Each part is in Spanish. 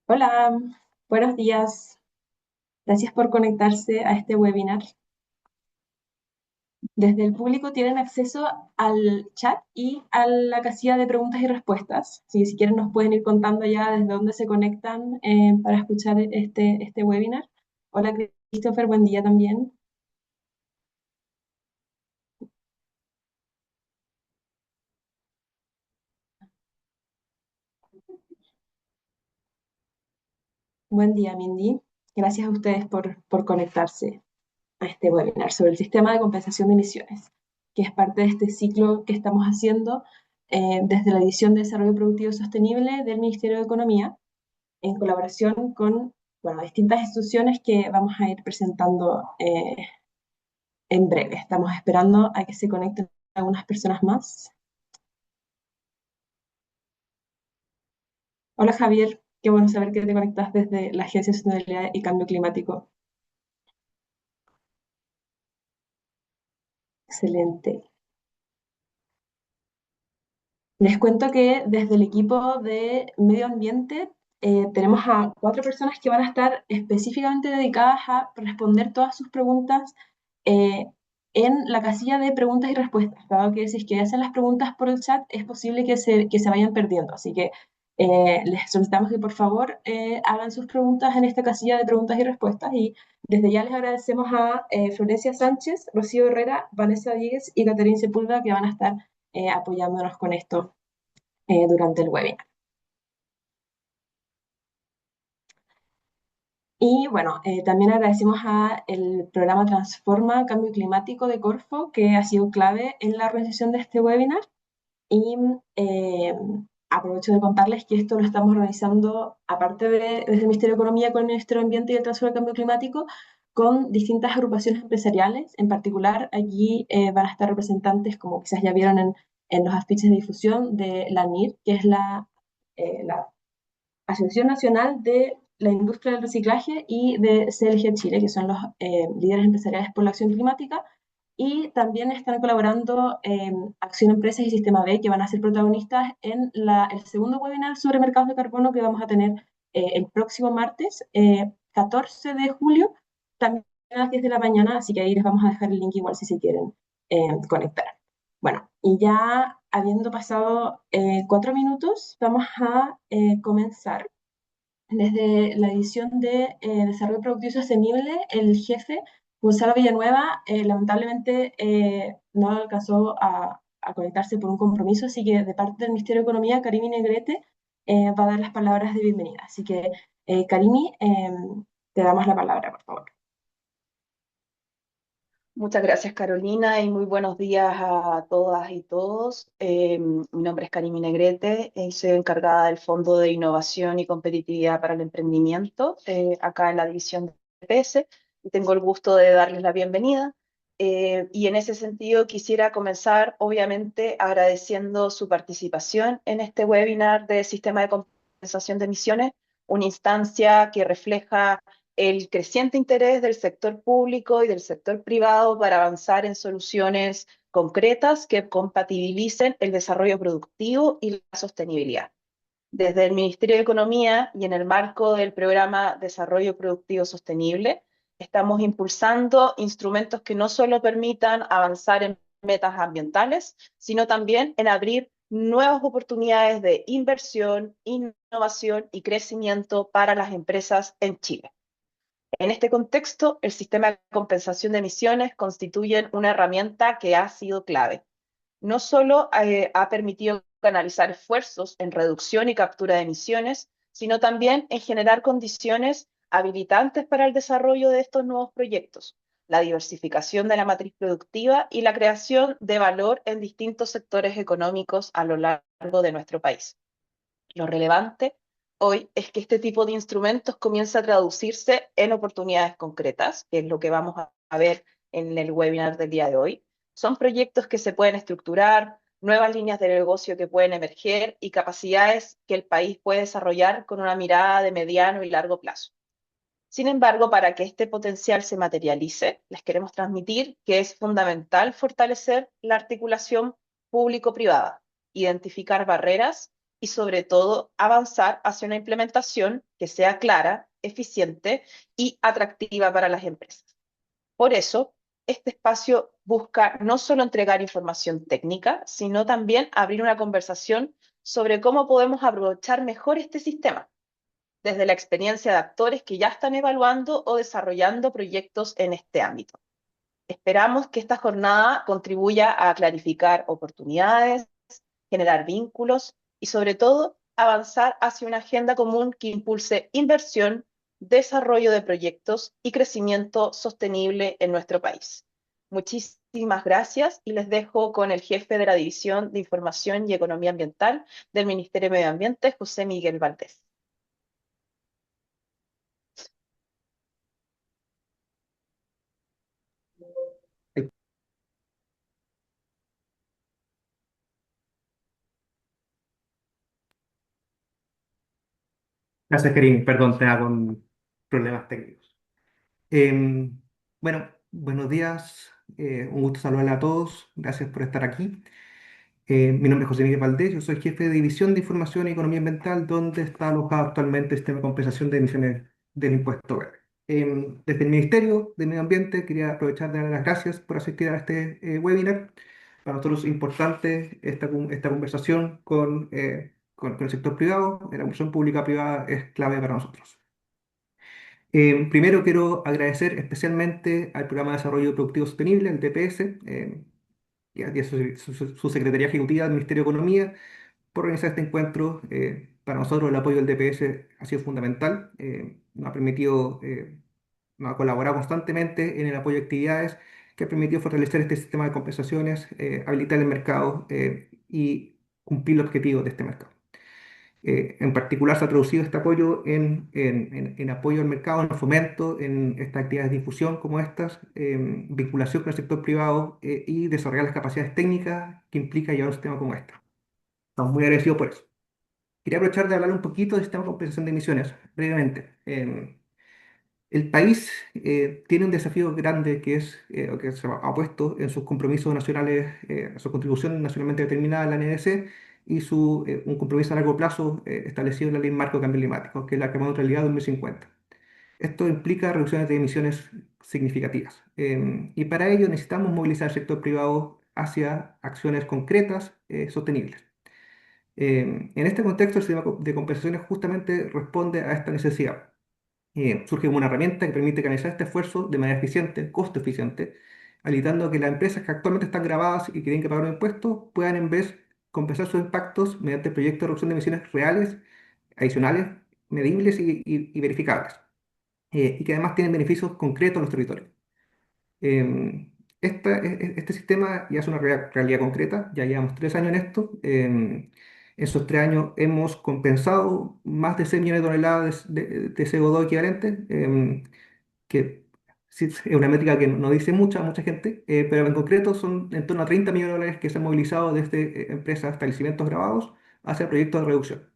Hola, buenos días. Gracias por conectarse a este webinar. Desde el público tienen acceso al chat y a la casilla de preguntas y respuestas. Así que si quieren nos pueden ir contando ya desde dónde se conectan para escuchar este webinar. Hola Christopher, buen día también. Buen día Mindy. Gracias a ustedes por conectarse a este webinar sobre el sistema de compensación de emisiones, que es parte de este ciclo que estamos haciendo desde la División de Desarrollo Productivo Sostenible del Ministerio de Economía, en colaboración con distintas instituciones que vamos a ir presentando en breve. Estamos esperando a que se conecten algunas personas más. Hola Javier, qué bueno saber que te conectas desde la Agencia de Sostenibilidad y Cambio Climático. Excelente. Les cuento que desde el equipo de medio ambiente tenemos a 4 personas que van a estar específicamente dedicadas a responder todas sus preguntas eh, en la casilla de preguntas y respuestas, dado que si es que hacen las preguntas por el chat es posible que se vayan perdiendo. Así que les solicitamos que por favor hagan sus preguntas en esta casilla de preguntas y respuestas y desde ya les agradecemos a Florencia Sánchez, Rocío Herrera, Vanessa Díez y Caterina Sepúlveda que van a estar apoyándonos con esto durante el webinar. Y bueno, también agradecemos a el programa Transforma Cambio Climático de Corfo, que ha sido clave en la organización de este webinar. Y eh, aprovecho de contarles que esto lo estamos organizando, aparte desde el Ministerio de Economía con el Ministerio de Ambiente y el Transforma del Cambio Climático, con distintas agrupaciones empresariales. En particular, allí van a estar representantes, como quizás ya vieron en los afiches de difusión, de la NIR, que es la Asociación Nacional de la Industria del Reciclaje y de CLG Chile, que son los líderes empresariales por la acción climática, y también están colaborando Acción Empresas y Sistema B, que van a ser protagonistas en el segundo webinar sobre mercados de carbono que vamos a tener el próximo martes, 14 de julio, también a las 10 de la mañana, así que ahí les vamos a dejar el link igual si se quieren conectar. Bueno, y ya habiendo pasado 4 minutos, vamos a comenzar. Desde la edición de Desarrollo Productivo Sostenible, el jefe, Gonzalo Villanueva, lamentablemente no alcanzó a conectarse por un compromiso, así que de parte del Ministerio de Economía, Karimi Negrete va a dar las palabras de bienvenida. Así que, Karimi, te damos la palabra, por favor. Muchas gracias, Carolina, y muy buenos días a todas y todos. Mi nombre es Karimi Negrete y soy encargada del Fondo de Innovación y Competitividad para el Emprendimiento, acá en la división de PS, y tengo el gusto de darles la bienvenida. Y en ese sentido quisiera comenzar, obviamente, agradeciendo su participación en este webinar de Sistema de Compensación de Emisiones, una instancia que refleja el creciente interés del sector público y del sector privado para avanzar en soluciones concretas que compatibilicen el desarrollo productivo y la sostenibilidad. Desde el Ministerio de Economía y en el marco del programa Desarrollo Productivo Sostenible, estamos impulsando instrumentos que no solo permitan avanzar en metas ambientales, sino también en abrir nuevas oportunidades de inversión, innovación y crecimiento para las empresas en Chile. En este contexto, el sistema de compensación de emisiones constituye una herramienta que ha sido clave. No solo ha permitido canalizar esfuerzos en reducción y captura de emisiones, sino también en generar condiciones habilitantes para el desarrollo de estos nuevos proyectos, la diversificación de la matriz productiva y la creación de valor en distintos sectores económicos a lo largo de nuestro país. Lo relevante hoy es que este tipo de instrumentos comienza a traducirse en oportunidades concretas, que es lo que vamos a ver en el webinar del día de hoy. Son proyectos que se pueden estructurar, nuevas líneas de negocio que pueden emerger y capacidades que el país puede desarrollar con una mirada de mediano y largo plazo. Sin embargo, para que este potencial se materialice, les queremos transmitir que es fundamental fortalecer la articulación público-privada, identificar barreras y sobre todo avanzar hacia una implementación que sea clara, eficiente y atractiva para las empresas. Por eso, este espacio busca no solo entregar información técnica, sino también abrir una conversación sobre cómo podemos aprovechar mejor este sistema, desde la experiencia de actores que ya están evaluando o desarrollando proyectos en este ámbito. Esperamos que esta jornada contribuya a clarificar oportunidades, generar vínculos y sobre todo avanzar hacia una agenda común que impulse inversión, desarrollo de proyectos y crecimiento sostenible en nuestro país. Muchísimas gracias y les dejo con el jefe de la División de Información y Economía Ambiental del Ministerio de Medio Ambiente, José Miguel Valdés. Gracias, Karim. Perdón, estaba con problemas técnicos. Eh, bueno, buenos días. Un gusto saludar a todos. Gracias por estar aquí. Mi nombre es José Miguel Valdés. Yo soy jefe de División de Información y Economía Ambiental, donde está alojado actualmente el sistema de compensación de emisiones del impuesto verde. Desde el Ministerio de Medio Ambiente quería aprovechar de dar las gracias por asistir a este webinar. Para nosotros es importante esta conversación con el sector privado. La conversación pública-privada es clave para nosotros. Primero quiero agradecer especialmente al Programa de Desarrollo Productivo Sostenible, el DPS, y a su Secretaría Ejecutiva del Ministerio de Economía por organizar este encuentro. Para nosotros el apoyo del DPS ha sido fundamental, nos ha permitido, nos ha colaborado constantemente en el apoyo de actividades que ha permitido fortalecer este sistema de compensaciones, habilitar el mercado y cumplir los objetivos de este mercado. En particular se ha traducido este apoyo en apoyo al mercado, en fomento, en estas actividades de difusión como estas, vinculación con el sector privado y desarrollar las capacidades técnicas que implica llevar un sistema como este. Estamos muy agradecidos por eso. Quería aprovechar de hablar un poquito del sistema de compensación de emisiones, brevemente. El país tiene un desafío grande que se ha puesto en sus compromisos nacionales, su contribución nacionalmente determinada, la NDC, y un compromiso a largo plazo establecido en la Ley Marco de Cambio Climático, que es la Carbón Neutralidad 2050. Esto implica reducciones de emisiones significativas. Y para ello necesitamos movilizar el sector privado hacia acciones concretas, sostenibles. En este contexto, el sistema de compensaciones justamente responde a esta necesidad. Surge como una herramienta que permite canalizar este esfuerzo de manera eficiente, costo eficiente, habilitando que las empresas que actualmente están grabadas y que tienen que pagar un impuesto puedan en vez compensar sus impactos mediante proyectos de reducción de emisiones reales, adicionales, medibles y verificables, y que además tienen beneficios concretos en los territorios. Eh, este sistema ya es una realidad concreta, ya llevamos 3 años en esto. En esos 3 años hemos compensado más de 6 millones de toneladas de CO2 equivalentes, que sí es una métrica que no dice mucha gente, pero en concreto son en torno a 30 millones de dólares que se han movilizado desde empresas, establecimientos grabados hacia proyectos de reducción.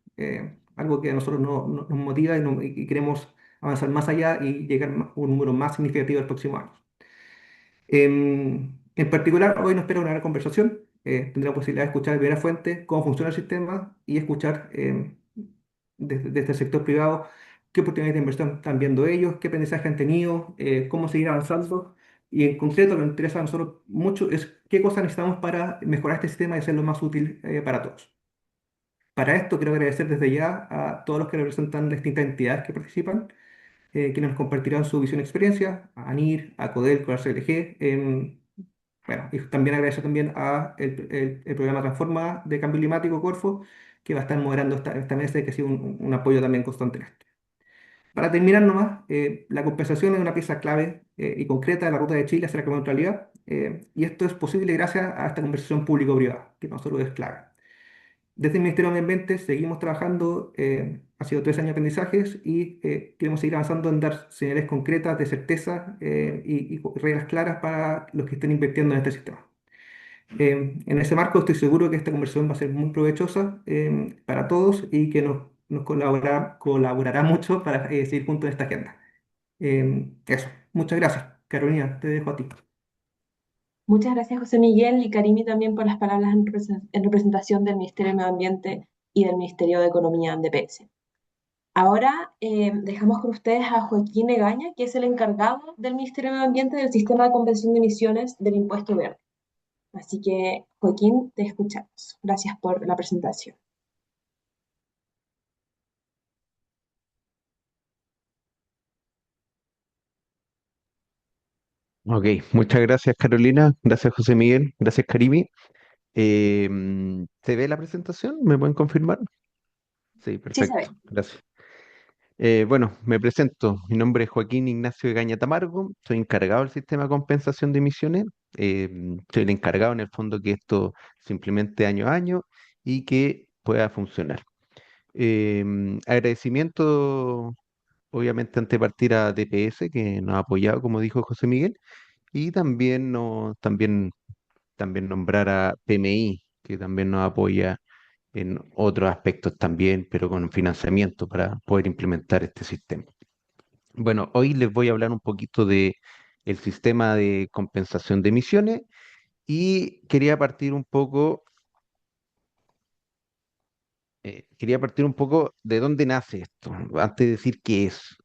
Algo que a nosotros nos motiva y queremos avanzar más allá y llegar a un número más significativo el próximo año. En particular, hoy nos espera una gran conversación. Tendremos posibilidad de escuchar de primera fuente cómo funciona el sistema y escuchar desde el sector privado qué oportunidades de inversión están viendo ellos, qué aprendizaje han tenido, cómo seguir avanzando. Y en concreto, lo que nos interesa a nosotros mucho es qué cosas necesitamos para mejorar este sistema y hacerlo más útil para todos. Para esto, quiero agradecer desde ya a todos los que representan distintas entidades que participan, quienes nos compartirán su visión y experiencia, a ANIR, a Codelco, a CLG. Bueno, y también agradecer también a el programa Transforma de Cambio Climático, Corfo, que va a estar moderando esta mesa y que ha sido un apoyo también constante en esto. Para terminar nomás, la compensación es una pieza clave y concreta de la ruta de Chile hacia la carbon neutralidad, y esto es posible gracias a esta conversación público-privada, que para nosotros es clave. Desde el Ministerio de Medio Ambiente seguimos trabajando, ha sido 3 años de aprendizajes y queremos seguir avanzando en dar señales concretas de certeza y reglas claras para los que estén invirtiendo en este sistema. En ese marco estoy seguro que esta conversación va a ser muy provechosa para todos y que nos colaborará mucho para seguir juntos en esta agenda. Eso, muchas gracias. Carolina, te dejo a ti. Muchas gracias, José Miguel y Karimi también por las palabras en representación del Ministerio de Medio Ambiente y del Ministerio de Economía en DPS. Ahora dejamos con ustedes a Joaquín Egaña, que es el encargado del Ministerio de Medio Ambiente del sistema de compensación de emisiones del impuesto verde. Así que, Joaquín, te escuchamos. Gracias por la presentación. Ok, muchas gracias Carolina, gracias José Miguel, gracias Karimi. ¿Se ve la presentación? ¿Me pueden confirmar? Sí, Sí, se ve. perfecto, gracias. Bueno, me presento. Mi nombre es Joaquín Ignacio Egaña Tamargo, soy encargado del sistema de compensación de emisiones. Soy el encargado en el fondo que esto se implemente año a año y que pueda funcionar. Agradecimiento, obviamente, ante partir a DPS, que nos ha apoyado, como dijo José Miguel, y también, también nombrar a PMI, que también nos apoya en otros aspectos también, pero con financiamiento para poder implementar este sistema. Bueno, hoy les voy a hablar un poquito de el sistema de compensación de emisiones y quería partir un poco de dónde nace esto, antes de decir qué es.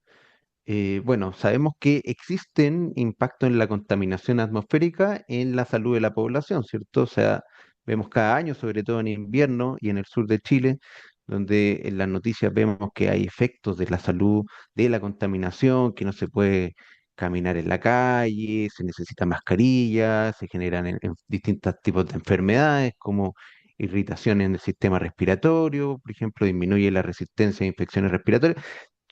Bueno, sabemos que existen impactos en la contaminación atmosférica en la salud de la población, ¿cierto? O sea, vemos cada año, sobre todo en invierno y en el sur de Chile, donde en las noticias vemos que hay efectos de la salud, de la contaminación, que no se puede caminar en la calle, se necesita mascarilla, se generan distintos tipos de enfermedades como irritación en el sistema respiratorio, por ejemplo, disminuye la resistencia a infecciones respiratorias,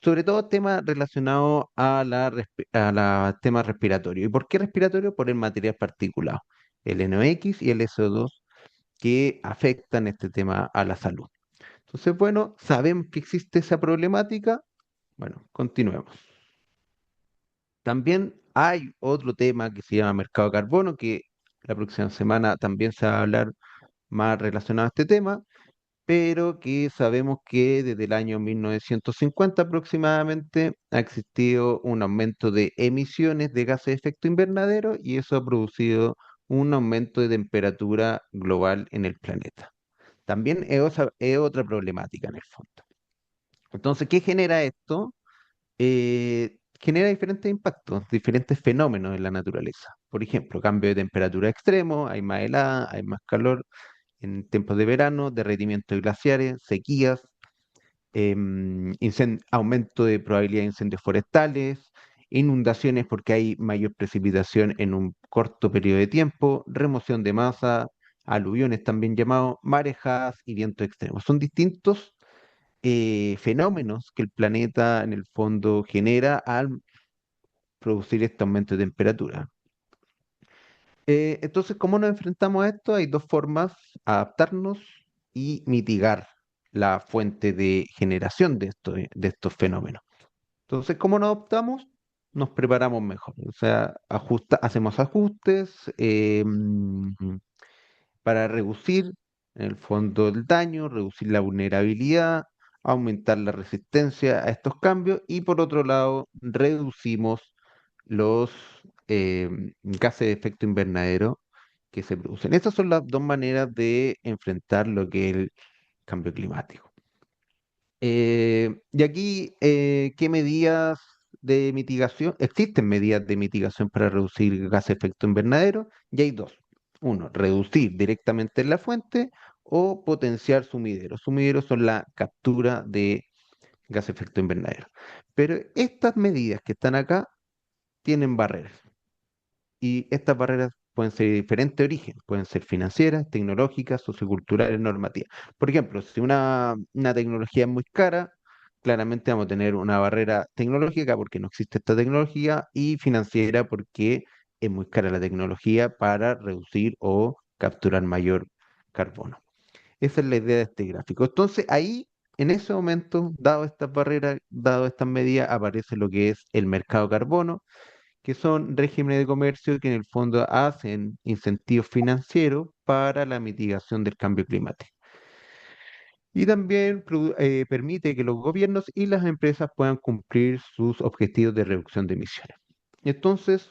sobre todo temas relacionados a la temas respiratorios. ¿Y por qué respiratorio? Por el material particulado, el NOx y el SO2, que afectan este tema a la salud. Entonces, bueno, sabemos que existe esa problemática. Bueno, continuemos. También hay otro tema que se llama mercado de carbono, que la próxima semana también se va a hablar más relacionado a este tema, pero que sabemos que desde el año 1950 aproximadamente ha existido un aumento de emisiones de gases de efecto invernadero y eso ha producido un aumento de temperatura global en el planeta. También es otra problemática en el fondo. Entonces, ¿qué genera esto? Genera diferentes impactos, diferentes fenómenos en la naturaleza. Por ejemplo, cambio de temperatura extremo, hay más helada, hay más calor en tiempos de verano, derretimiento de glaciares, sequías, aumento de probabilidad de incendios forestales, inundaciones porque hay mayor precipitación en un corto periodo de tiempo, remoción de masa, aluviones también llamados, marejadas y vientos extremos. Son distintos fenómenos que el planeta en el fondo genera al producir este aumento de temperatura. Entonces, ¿cómo nos enfrentamos a esto? Hay dos formas: adaptarnos y mitigar la fuente de generación de estos fenómenos. Entonces, ¿cómo nos adaptamos? Nos preparamos mejor, o sea, hacemos ajustes para reducir en el fondo el daño, reducir la vulnerabilidad, aumentar la resistencia a estos cambios y por otro lado, reducimos los gases de efecto invernadero que se producen. Estas son las dos maneras de enfrentar lo que es el cambio climático. Y aquí, ¿qué medidas de mitigación? Existen medidas de mitigación para reducir gases de efecto invernadero y hay dos. Uno, reducir directamente en la fuente o potenciar sumideros. Sumideros son la captura de gases de efecto invernadero. Pero estas medidas que están acá tienen barreras. Y estas barreras pueden ser de diferente origen, pueden ser financieras, tecnológicas, socioculturales, normativas. Por ejemplo, si una tecnología es muy cara, claramente vamos a tener una barrera tecnológica porque no existe esta tecnología y financiera porque es muy cara la tecnología para reducir o capturar mayor carbono. Esa es la idea de este gráfico. Entonces, ahí, en ese momento, dado estas barreras, dado estas medidas, aparece lo que es el mercado de carbono, que son regímenes de comercio que en el fondo hacen incentivos financieros para la mitigación del cambio climático. Y también permite que los gobiernos y las empresas puedan cumplir sus objetivos de reducción de emisiones. Entonces,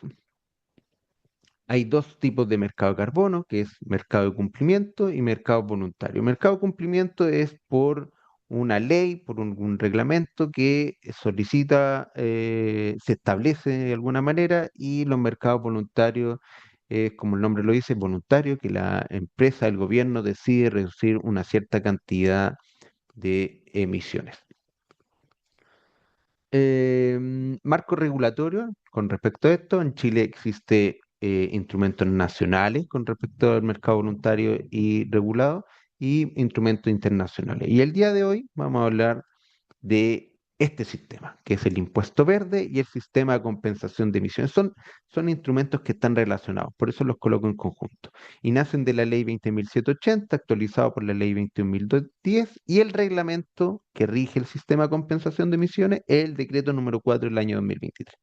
Hay dos tipos de mercado de carbono, que es mercado de cumplimiento y mercado voluntario. Mercado de cumplimiento es por una ley, por un reglamento que solicita, se establece de alguna manera, y los mercados voluntarios es, como el nombre lo dice, voluntario, que la empresa, el gobierno decide reducir una cierta cantidad de emisiones. Marco regulatorio con respecto a esto. En Chile existe instrumentos nacionales con respecto al mercado voluntario y regulado y instrumentos internacionales. Y el día de hoy vamos a hablar de este sistema, que es el impuesto verde y el sistema de compensación de emisiones. Son instrumentos que están relacionados, por eso los coloco en conjunto. Y nacen de la ley 20.780, actualizado por la ley 21.210, y el reglamento que rige el sistema de compensación de emisiones es el decreto número 4 del año 2023.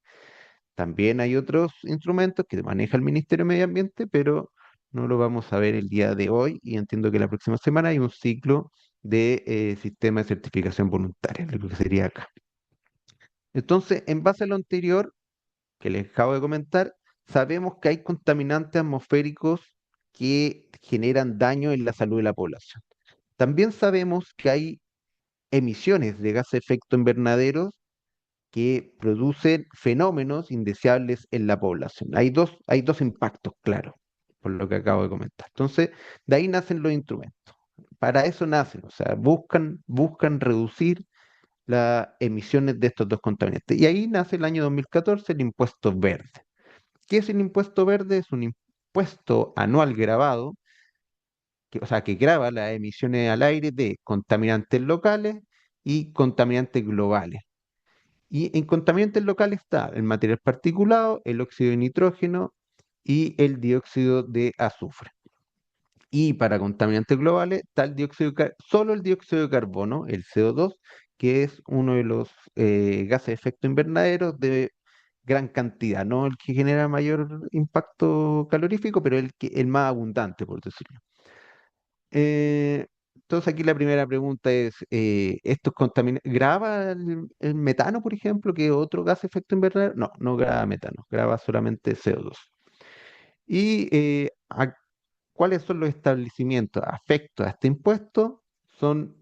También hay otros instrumentos que maneja el Ministerio de Medio Ambiente, pero no lo vamos a ver el día de hoy, y entiendo que la próxima semana hay un ciclo de sistema de certificación voluntaria, lo que sería acá. Entonces, en base a lo anterior que les acabo de comentar, sabemos que hay contaminantes atmosféricos que generan daño en la salud de la población. También sabemos que hay emisiones de gases de efecto invernadero que producen fenómenos indeseables en la población. Hay dos impactos claros, por lo que acabo de comentar. Entonces, de ahí nacen los instrumentos. Para eso nacen, o sea, buscan reducir las emisiones de estos dos contaminantes. Y ahí nace el año 2014 el impuesto verde. ¿Qué es el impuesto verde? Es un impuesto anual grabado, o sea, que graba las emisiones al aire de contaminantes locales y contaminantes globales. Y en contaminantes locales está el material particulado, el óxido de nitrógeno y el dióxido de azufre. Y para contaminantes globales está solo el dióxido de carbono, el CO2, que es uno de los gases de efecto invernadero de gran cantidad, no el que genera mayor impacto calorífico, pero el más abundante, por decirlo. Eh, entonces aquí la primera pregunta es, ¿estos contaminantes, graba el metano, por ejemplo, que es otro gas de efecto invernadero? No, no graba metano, graba solamente CO2. Y ¿cuáles son los establecimientos afectos a este impuesto? Son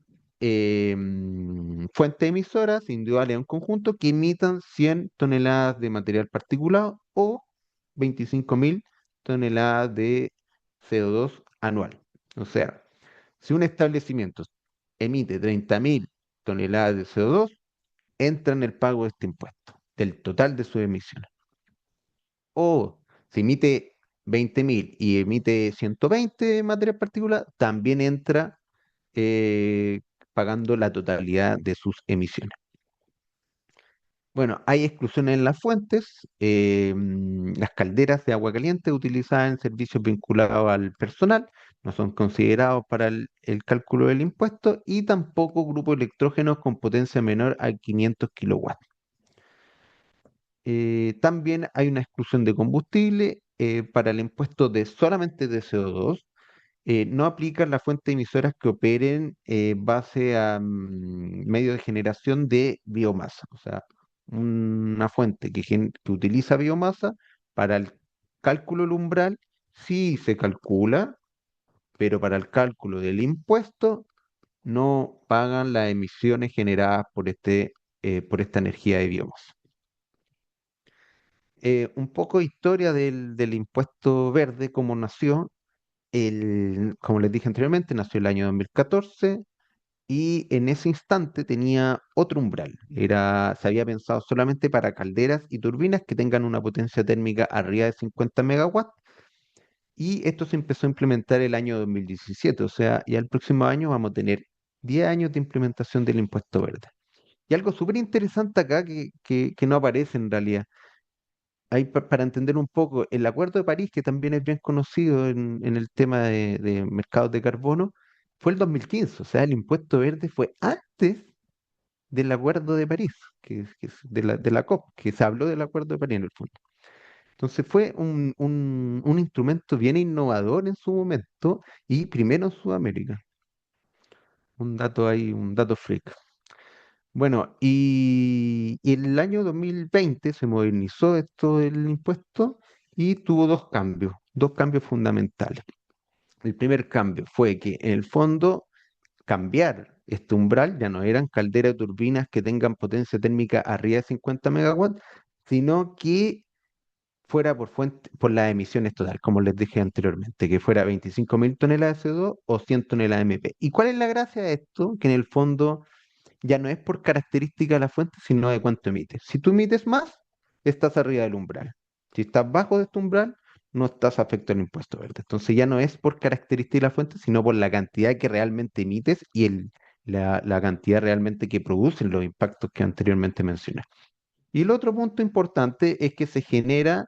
fuentes emisoras individuales en conjunto que emitan 100 toneladas de material particulado o 25.000 toneladas de CO2 anual. O sea, si un establecimiento emite 30.000 toneladas de CO2, entra en el pago de este impuesto, del total de sus emisiones. O si emite 20.000 y emite 120 material particular, también entra eh, pagando la totalidad de sus emisiones. Bueno, hay exclusiones en las fuentes. Las calderas de agua caliente utilizadas en servicios vinculados al personal no son considerados para el cálculo del impuesto, y tampoco grupos electrógenos con potencia menor a 500 kilowatts. También hay una exclusión de combustible para el impuesto de solamente de CO2. No aplican las fuentes emisoras que operen base a medios de generación de biomasa. O sea, una fuente que utiliza biomasa para el cálculo del umbral sí se calcula, pero para el cálculo del impuesto no pagan las emisiones generadas por esta energía de biomasa. Un poco de historia del impuesto verde, cómo nació. Como les dije anteriormente, nació el año 2014, y en ese instante tenía otro umbral. Se había pensado solamente para calderas y turbinas que tengan una potencia térmica arriba de 50 megawatts, y esto se empezó a implementar el año 2017. O sea, ya el próximo año vamos a tener 10 años de implementación del impuesto verde. Y algo súper interesante acá que no aparece en realidad. Ahí para entender un poco, el Acuerdo de París, que también es bien conocido en el tema de mercados de carbono, fue el 2015. O sea, el impuesto verde fue antes del Acuerdo de París, que es de la COP, que se habló del Acuerdo de París en el fondo. Entonces fue un instrumento bien innovador en su momento, y primero en Sudamérica. Un dato ahí, un dato freak. Bueno, y el año 2020 se modernizó esto del impuesto, y tuvo dos cambios fundamentales. El primer cambio fue que en el fondo cambiar este umbral ya no eran calderas o turbinas que tengan potencia térmica arriba de 50 megawatts, sino que fuera por las emisiones totales, como les dije anteriormente, que fuera 25.000 toneladas de CO2 o 100 toneladas de MP. ¿Y cuál es la gracia de esto? Que en el fondo ya no es por característica de la fuente, sino de cuánto emites. Si tú emites más, estás arriba del umbral. Si estás bajo de este umbral, no estás afecto al impuesto verde. Entonces ya no es por característica de la fuente, sino por la cantidad que realmente emites y la cantidad realmente que producen los impactos que anteriormente mencioné. Y el otro punto importante es que se genera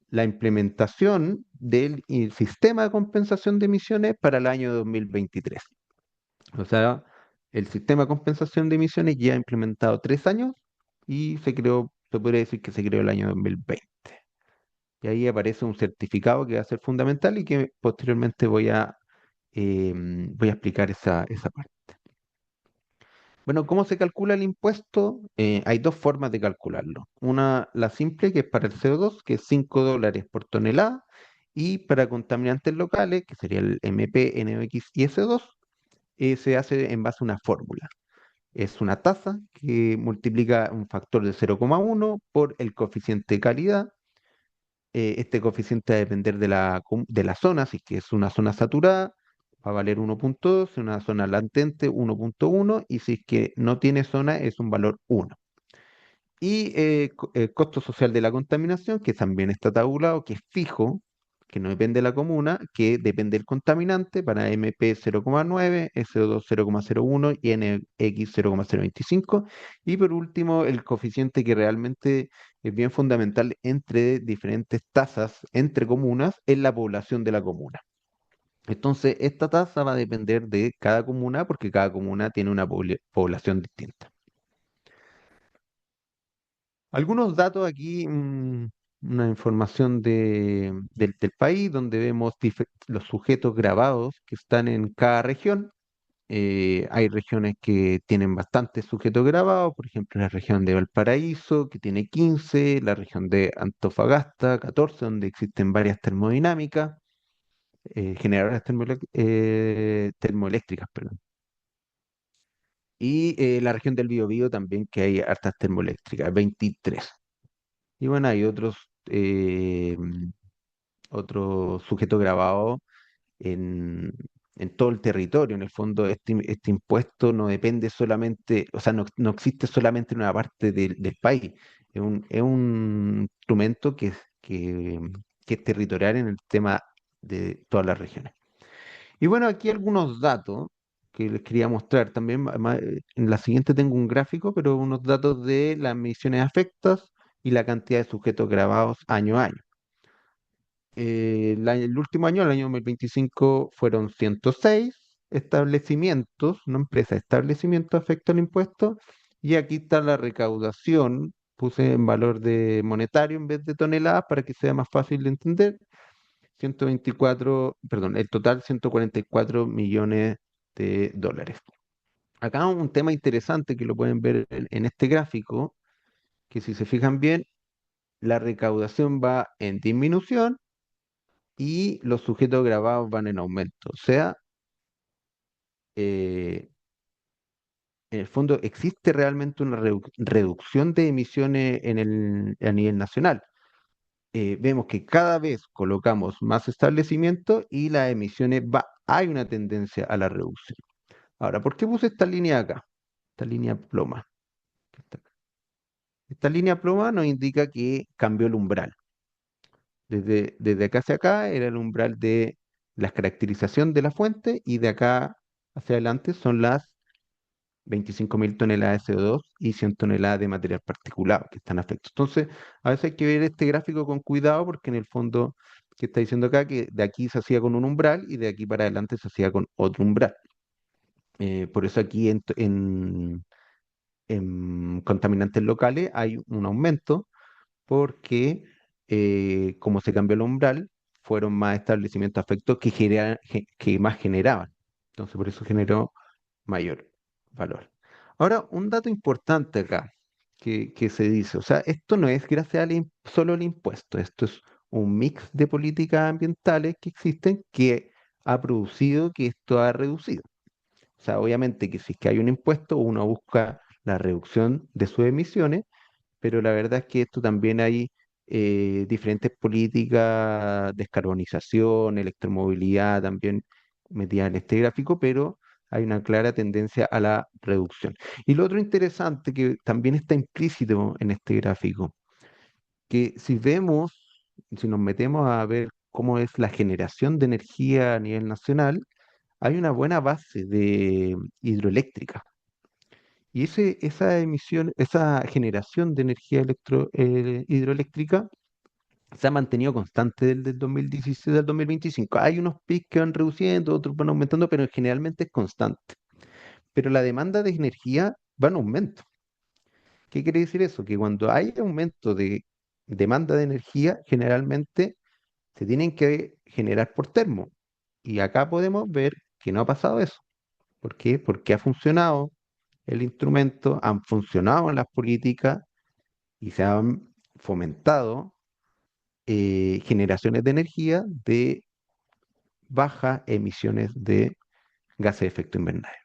la implementación del sistema de compensación de emisiones para el año 2023. O sea, el sistema de compensación de emisiones ya ha implementado 3 años y se podría decir que se creó el año 2020. Y ahí aparece un certificado que va a ser fundamental y que posteriormente voy a explicar esa parte. Bueno, ¿cómo se calcula el impuesto? Hay dos formas de calcularlo. Una, la simple, que es para el CO2, que es $5 por tonelada, y para contaminantes locales, que sería el MP, NOx y S2, se hace en base a una fórmula. Es una tasa que multiplica un factor de 0,1 por el coeficiente de calidad. Este coeficiente va a depender de la zona, si es que es una zona saturada, va a valer 1,2, si es una zona latente 1,1 y si es que no tiene zona es un valor 1. Y el costo social de la contaminación, que también está tabulado, que es fijo, que no depende de la comuna, que depende del contaminante para MP 0,9, SO2 0,01 y NX 0,025. Y por último, el coeficiente que realmente es bien fundamental entre diferentes tasas entre comunas es la población de la comuna. Entonces, esta tasa va a depender de cada comuna porque cada comuna tiene una población distinta. Algunos datos aquí, una información del país, donde vemos los sujetos grabados que están en cada región. Hay regiones que tienen bastantes sujetos grabados, por ejemplo, la región de Valparaíso, que tiene 15, la región de Antofagasta, 14, donde existen varias termodinámicas, generadoras termoeléctricas, perdón. Y la región del Biobío también, que hay hartas termoeléctricas, 23. Y bueno, hay otros sujetos grabados en, en todo el territorio. En el fondo, este impuesto no depende solamente, o sea, no existe solamente en una parte del país. Es un instrumento que es territorial en el tema de todas las regiones. Y bueno, aquí algunos datos que les quería mostrar también. En la siguiente tengo un gráfico, pero unos datos de las emisiones afectas y la cantidad de sujetos grabados año a año. El último año, el año 2025, fueron 106 establecimientos, no empresas, establecimientos afecto al impuesto. Y aquí está la recaudación. Puse en valor de monetario en vez de toneladas para que sea más fácil de entender. 124, perdón, el total 144 millones de dólares. Acá un tema interesante que lo pueden ver en este gráfico, que si se fijan bien, la recaudación va en disminución y los sujetos grabados van en aumento. O sea, eh, en el fondo existe realmente una reducción de emisiones a nivel nacional. Vemos que cada vez colocamos más establecimientos y las emisiones hay una tendencia a la reducción. Ahora, ¿por qué puse esta línea acá? Esta línea ploma. Que está acá. Esta línea ploma nos indica que cambió el umbral. Desde acá hacia acá era el umbral de la caracterización de la fuente y de acá hacia adelante son las 25.000 toneladas de CO2 y 100 toneladas de material particulado que están afectados. Entonces, a veces hay que ver este gráfico con cuidado porque en el fondo, que está diciendo acá? Que de aquí se hacía con un umbral y de aquí para adelante se hacía con otro umbral. Por eso aquí en contaminantes locales hay un aumento porque como se cambió el umbral, fueron más establecimientos afectos que más generaban. Entonces, por eso generó mayor valor. Ahora, un dato importante acá que se dice, o sea, esto no es gracias solo al impuesto, esto es un mix de políticas ambientales que existen que ha producido que esto ha reducido. O sea, obviamente que si es que hay un impuesto, uno busca la reducción de sus emisiones, pero la verdad es que esto también hay diferentes políticas, descarbonización, electromovilidad también metidas en este gráfico, pero hay una clara tendencia a la reducción. Y lo otro interesante que también está implícito en este gráfico, que si vemos, si nos metemos a ver cómo es la generación de energía a nivel nacional, hay una buena base de hidroeléctrica. Y esa emisión, esa generación de energía hidroeléctrica se ha mantenido constante desde el 2016 al 2025. Hay unos picos que van reduciendo, otros van aumentando, pero generalmente es constante. Pero la demanda de energía va en aumento. ¿Qué quiere decir eso? Que cuando hay aumento de demanda de energía, generalmente se tienen que generar por termo. Y acá podemos ver que no ha pasado eso. ¿Por qué? Porque ha funcionado el instrumento, han funcionado las políticas y se han fomentado generaciones de energía de bajas emisiones de gases de efecto invernadero.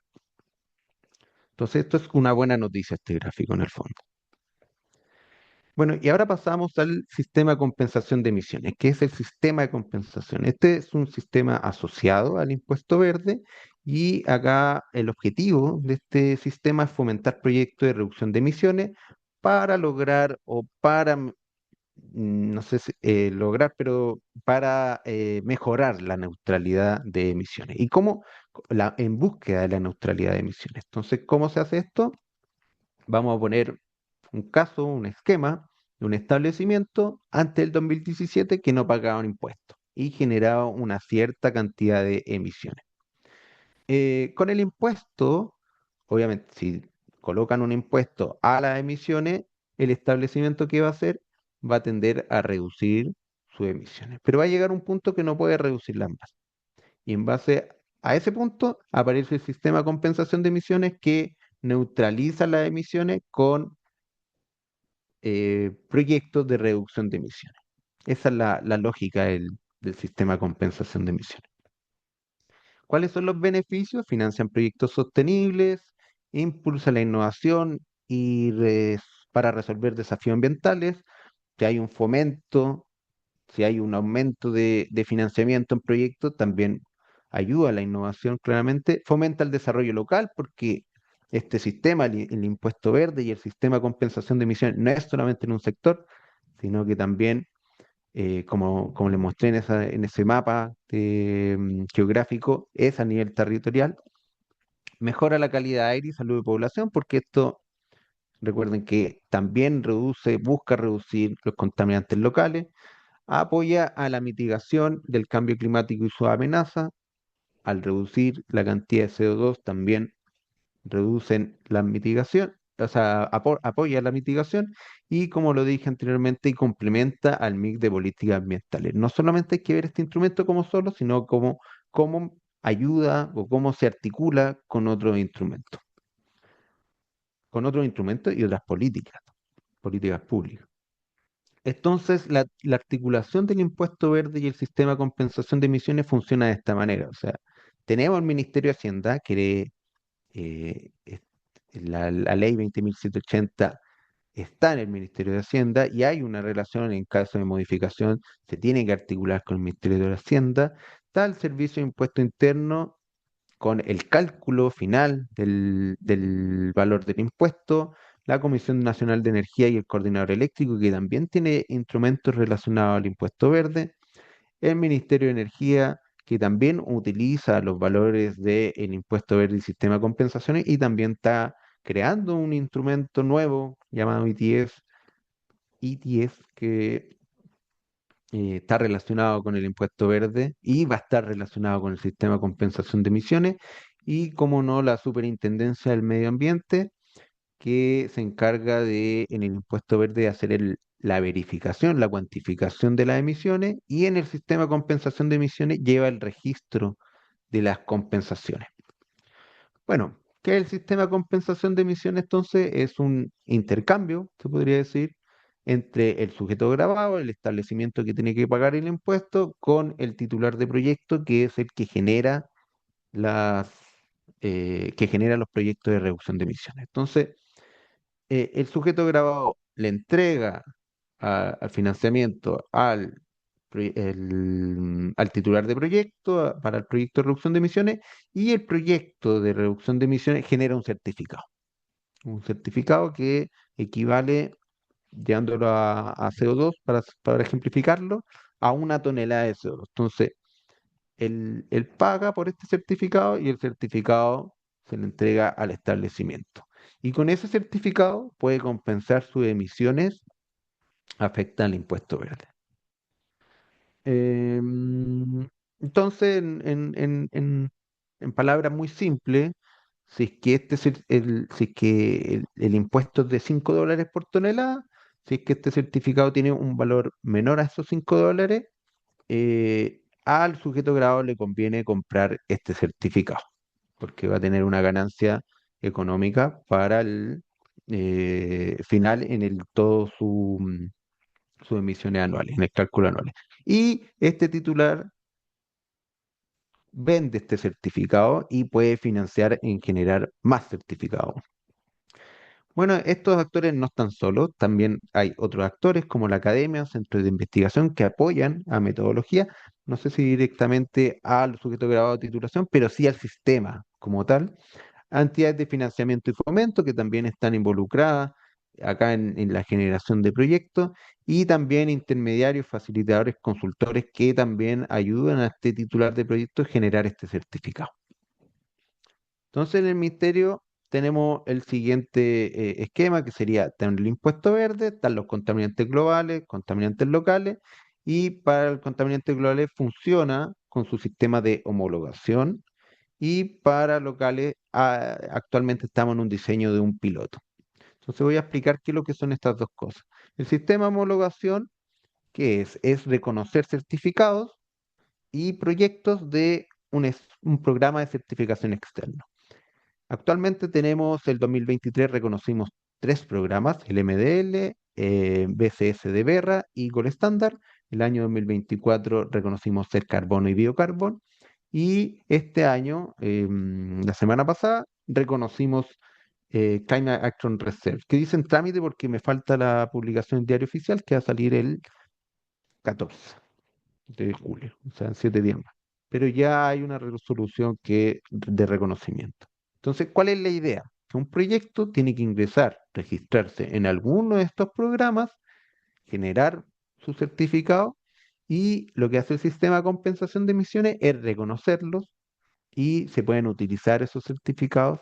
Entonces, esto es una buena noticia, este gráfico en el fondo. Bueno, y ahora pasamos al sistema de compensación de emisiones. ¿Qué es el sistema de compensación? Este es un sistema asociado al impuesto verde y acá el objetivo de este sistema es fomentar proyectos de reducción de emisiones para lograr o para no sé si lograr, pero para mejorar la neutralidad de emisiones. ¿Y cómo? En búsqueda de la neutralidad de emisiones. Entonces, ¿cómo se hace esto? Vamos a poner un caso, un esquema de un establecimiento antes del 2017 que no pagaba un impuesto y generaba una cierta cantidad de emisiones. Con el impuesto, obviamente, si colocan un impuesto a las emisiones, el establecimiento que va a hacer va a tender a reducir sus emisiones. Pero va a llegar un punto que no puede reducirlas más. Y en base a ese punto aparece el sistema de compensación de emisiones que neutraliza las emisiones con proyectos de reducción de emisiones. Esa es la lógica del sistema de compensación de emisiones. ¿Cuáles son los beneficios? Financian proyectos sostenibles, impulsa la innovación para resolver desafíos ambientales, si hay un fomento, si hay un aumento de financiamiento en proyectos, también ayuda a la innovación claramente, fomenta el desarrollo local porque este sistema, el impuesto verde y el sistema de compensación de emisiones, no es solamente en un sector, sino que también como les mostré en ese mapa geográfico, es a nivel territorial. Mejora la calidad de aire y salud de población, porque esto, recuerden que también busca reducir los contaminantes locales, apoya a la mitigación del cambio climático y sus amenazas, al reducir la cantidad de CO2 también reducen la mitigación, o sea, apoya la mitigación y como lo dije anteriormente, y complementa al mix de políticas ambientales. No solamente hay que ver este instrumento como solo, sino como cómo ayuda o cómo se articula con otros instrumentos y otras políticas públicas. Entonces, la articulación del impuesto verde y el sistema de compensación de emisiones funciona de esta manera. O sea, tenemos el Ministerio de Hacienda, que es la ley 20.780 está en el Ministerio de Hacienda y hay una relación en caso de modificación, se tiene que articular con el Ministerio de Hacienda, está el Servicio de Impuesto Interno con el cálculo final del valor del impuesto, la Comisión Nacional de Energía y el Coordinador Eléctrico, que también tiene instrumentos relacionados al impuesto verde, el Ministerio de Energía, que también utiliza los valores del impuesto verde y sistema de compensaciones, y también está creando un instrumento nuevo llamado ETS, que está relacionado con el impuesto verde y va a estar relacionado con el sistema de compensación de emisiones, y como no, la Superintendencia del Medio Ambiente, que se encarga de, en el impuesto verde, de hacer la verificación, la cuantificación de las emisiones, y en el sistema de compensación de emisiones lleva el registro de las compensaciones. Bueno, ¿qué es el sistema de compensación de emisiones? Entonces, es un intercambio, se podría decir, entre el sujeto grabado, el establecimiento que tiene que pagar el impuesto, con el titular de proyecto, que es el las, que genera los proyectos de reducción de emisiones. Entonces, el sujeto grabado le entrega al financiamiento al titular de proyecto para el proyecto de reducción de emisiones, y el proyecto de reducción de emisiones genera un certificado que equivale, llevándolo a CO2, para ejemplificarlo, a 1 tonelada de CO2. Entonces, él paga por este certificado y el certificado se le entrega al establecimiento. Y con ese certificado puede compensar sus emisiones afectan al impuesto verde. Entonces, en palabras muy simples, si es que si es que el impuesto es de $5 por tonelada, si es que este certificado tiene un valor menor a esos $5, al sujeto grabado le conviene comprar este certificado, porque va a tener una ganancia económica para el final en todo sus emisiones anuales, en el cálculo anual. Y este titular vende este certificado y puede financiar en generar más certificados. Bueno, estos actores no están solos, también hay otros actores como la academia, centros de investigación que apoyan a metodología, no sé si directamente al sujeto grabado de titulación, pero sí al sistema como tal, entidades de financiamiento y fomento que también están involucradas acá en la generación de proyectos, y también intermediarios, facilitadores, consultores que también ayudan a este titular de proyecto a generar este certificado. Entonces, en el ministerio tenemos el siguiente esquema, que sería tener el impuesto verde, están los contaminantes globales, contaminantes locales, y para el contaminante globales funciona con su sistema de homologación, y para locales actualmente estamos en un diseño de un piloto. Entonces voy a explicar qué es lo que son estas dos cosas. El sistema de homologación, ¿qué es? Es reconocer certificados y proyectos de un programa de certificación externo. Actualmente tenemos el 2023, reconocimos 3 programas, el MDL, BCS de Berra y Gold Standard. El año 2024 reconocimos el carbono y biocarbón. Y este año, la semana pasada, reconocimos Climate Action Reserve, que dice en trámite porque me falta la publicación en Diario Oficial, que va a salir el 14 de julio, o sea, en 7 días más. Pero ya hay una resolución de reconocimiento. Entonces, ¿cuál es la idea? Que un proyecto tiene que ingresar, registrarse en alguno de estos programas, generar su certificado, y lo que hace el sistema de compensación de emisiones es reconocerlos, y se pueden utilizar esos certificados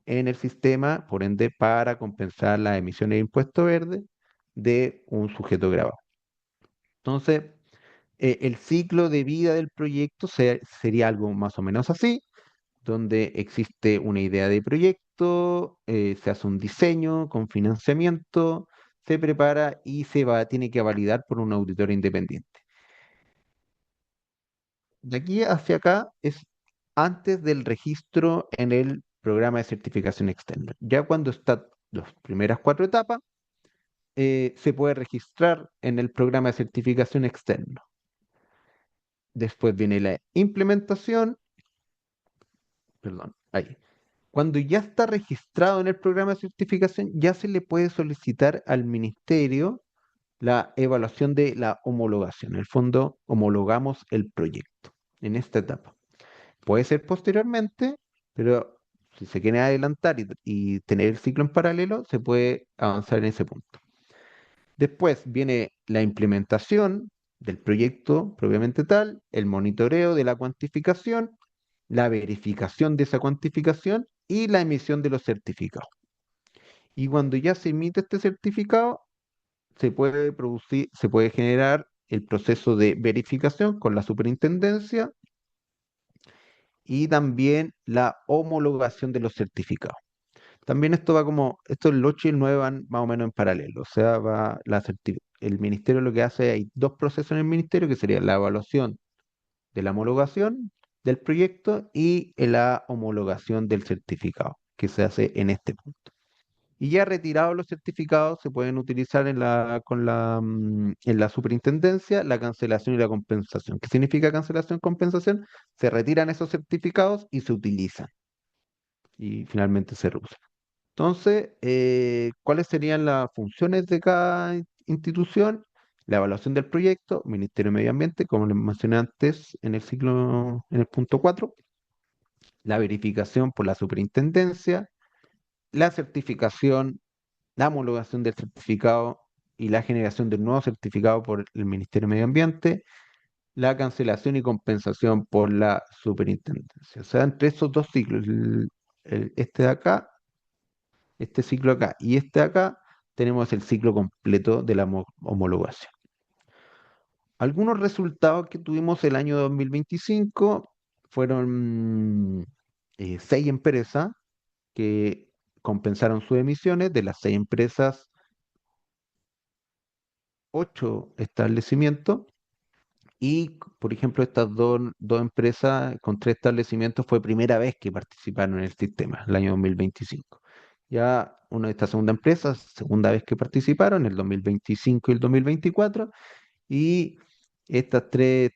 en el sistema, por ende, para compensar las emisiones de impuesto verde de un sujeto grabado. Entonces, el ciclo de vida del proyecto sería algo más o menos así, donde existe una idea de proyecto, se hace un diseño con financiamiento, se prepara y tiene que validar por un auditor independiente. De aquí hacia acá es antes del registro en el programa de certificación externa. Ya cuando están las primeras 4 etapas, se puede registrar en el programa de certificación externo. Después viene la implementación, perdón, ahí. Cuando ya está registrado en el programa de certificación, ya se le puede solicitar al ministerio la evaluación de la homologación. En el fondo, homologamos el proyecto en esta etapa. Puede ser posteriormente, pero si se quiere adelantar y tener el ciclo en paralelo, se puede avanzar en ese punto. Después viene la implementación del proyecto propiamente tal, el monitoreo de la cuantificación, la verificación de esa cuantificación y la emisión de los certificados. Y cuando ya se emite este certificado, se puede generar el proceso de verificación con la superintendencia, y también la homologación de los certificados. También esto el 8 y el 9 van más o menos en paralelo, o sea, el ministerio lo que hace, hay dos procesos en el ministerio, que sería la evaluación de la homologación del proyecto y la homologación del certificado, que se hace en este punto. Y ya retirados los certificados, se pueden utilizar en la superintendencia la cancelación y la compensación. ¿Qué significa cancelación y compensación? Se retiran esos certificados y se utilizan y finalmente se reusan. Entonces, ¿cuáles serían las funciones de cada institución? La evaluación del proyecto, Ministerio de Medio Ambiente, como les mencioné antes en el ciclo, en el punto 4, la verificación por la superintendencia, la certificación, la homologación del certificado y la generación del nuevo certificado por el Ministerio de Medio Ambiente, la cancelación y compensación por la superintendencia. O sea, entre esos dos ciclos, este de acá, este ciclo acá y este de acá, tenemos el ciclo completo de la homologación. Algunos resultados que tuvimos el año 2025 fueron 6 empresas que compensaron sus emisiones. De las 6 empresas, 8 establecimientos. Y, por ejemplo, estas dos empresas con 3 establecimientos fue primera vez que participaron en el sistema, el año 2025. Ya una de estas segunda empresas, segunda vez que participaron, el 2025 y el 2024. Y estas 3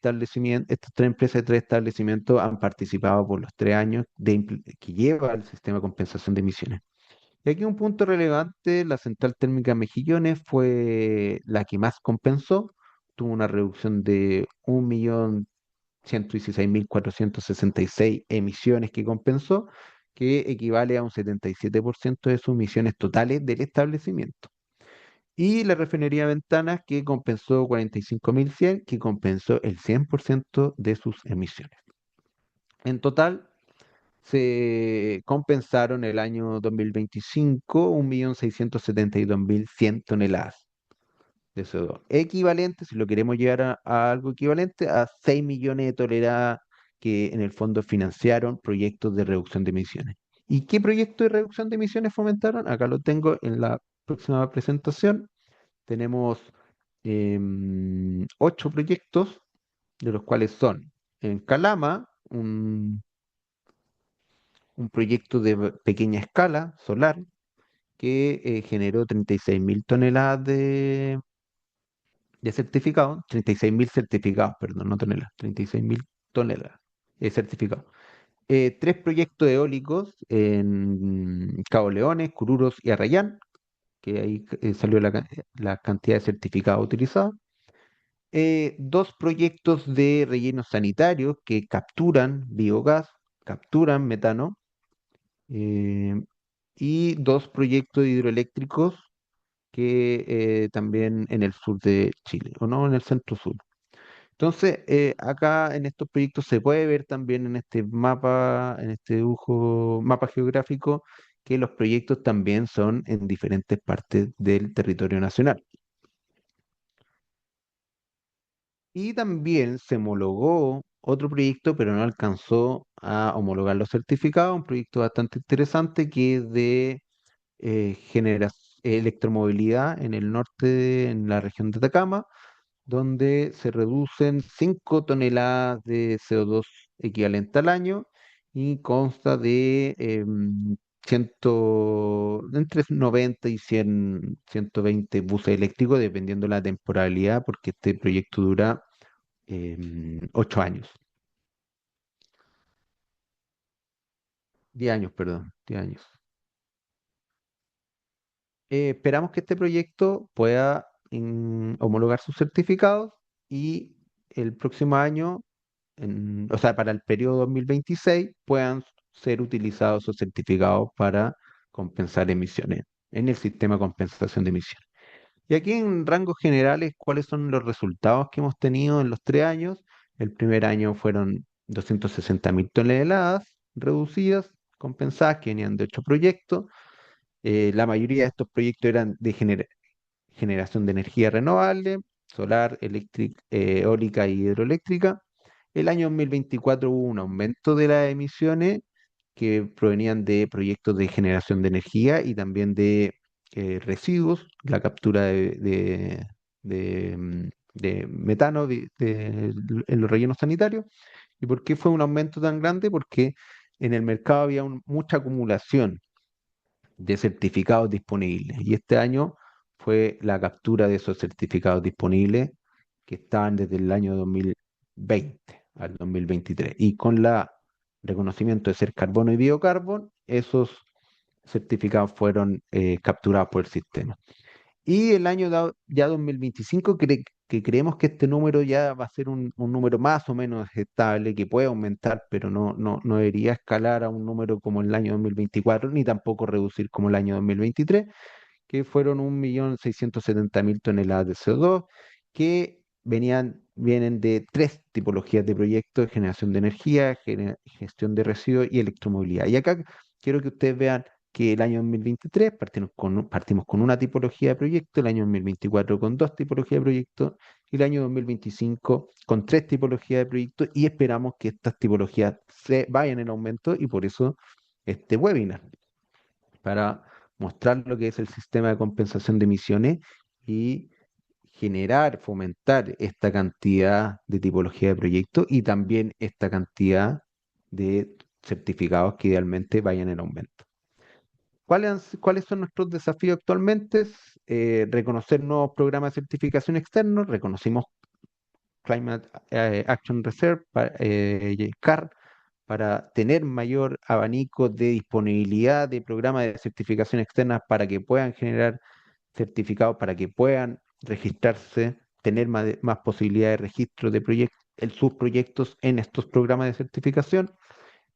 empresas de 3 establecimientos han participado por los 3 años que lleva el sistema de compensación de emisiones. Y aquí un punto relevante, la central térmica Mejillones fue la que más compensó, tuvo una reducción de 1.116.466 emisiones que compensó, que equivale a un 77% de sus emisiones totales del establecimiento. Y la refinería Ventanas, que compensó 45.100, que compensó el 100% de sus emisiones. En total, se compensaron el año 2025 1.672.100 toneladas de CO2. Equivalente, si lo queremos llevar a algo equivalente, a 6 millones de toneladas que en el fondo financiaron proyectos de reducción de emisiones. ¿Y qué proyectos de reducción de emisiones fomentaron? Acá lo tengo en la próxima presentación. Tenemos 8 proyectos, de los cuales son en Calama, un proyecto de pequeña escala solar que generó 36.000 toneladas de certificados, 36.000 certificados, perdón, no toneladas, 36.000 toneladas de certificados. 3 proyectos eólicos en Cabo Leones, Cururos y Arrayán, que ahí salió la cantidad de certificados utilizados. 2 proyectos de rellenos sanitarios que capturan biogás, capturan metano, eh, y 2 proyectos hidroeléctricos que también en el sur de Chile, o no, en el centro sur. Entonces, acá en estos proyectos se puede ver también en este mapa, en este dibujo, mapa geográfico, que los proyectos también son en diferentes partes del territorio nacional. Y también se homologó otro proyecto, pero no alcanzó a homologar los certificados, un proyecto bastante interesante que es de electromovilidad en el norte, en la región de Atacama, donde se reducen 5 toneladas de CO2 equivalente al año y consta de entre 90 y 120 buses eléctricos, dependiendo la temporalidad, porque este proyecto dura 8 años. 10 años, perdón, 10 años. Esperamos que este proyecto pueda homologar sus certificados y el próximo año, o sea, para el periodo 2026, puedan ser utilizados esos certificados para compensar emisiones en el sistema de compensación de emisiones. Y aquí en rangos generales, ¿cuáles son los resultados que hemos tenido en los 3 años? El primer año fueron 260.000 toneladas reducidas, compensadas, que venían de 8 proyectos. La mayoría de estos proyectos eran de generación de energía renovable, solar, eólica y hidroeléctrica. El año 2024 hubo un aumento de las emisiones que provenían de proyectos de generación de energía y también de residuos, la captura de metano en los rellenos sanitarios. ¿Y por qué fue un aumento tan grande? Porque en el mercado había mucha acumulación de certificados disponibles. Y este año fue la captura de esos certificados disponibles que estaban desde el año 2020 al 2023. Y con la reconocimiento de ser carbono y biocarbón, esos certificados fueron capturados por el sistema. Y el año ya 2025, que creemos que este número ya va a ser un número más o menos estable, que puede aumentar, pero no debería escalar a un número como el año 2024, ni tampoco reducir como el año 2023, que fueron 1.670.000 toneladas de CO2, que vienen de tres tipologías de proyectos: generación de energía, gestión de residuos y electromovilidad. Y acá quiero que ustedes vean que el año 2023 partimos con una tipología de proyecto, el año 2024 con dos tipologías de proyectos y el año 2025 con tres tipologías de proyectos, y esperamos que estas tipologías se vayan en aumento, y por eso este webinar, para mostrar lo que es el sistema de compensación de emisiones y generar, fomentar esta cantidad de tipología de proyectos y también esta cantidad de certificados que idealmente vayan en aumento. ¿Cuáles son nuestros desafíos actualmente? Reconocer nuevos programas de certificación externos. Reconocimos Climate Action Reserve, CAR, para tener mayor abanico de disponibilidad de programas de certificación externas para que puedan generar certificados, para que puedan registrarse, tener más posibilidad de registro de sus proyectos en estos programas de certificación.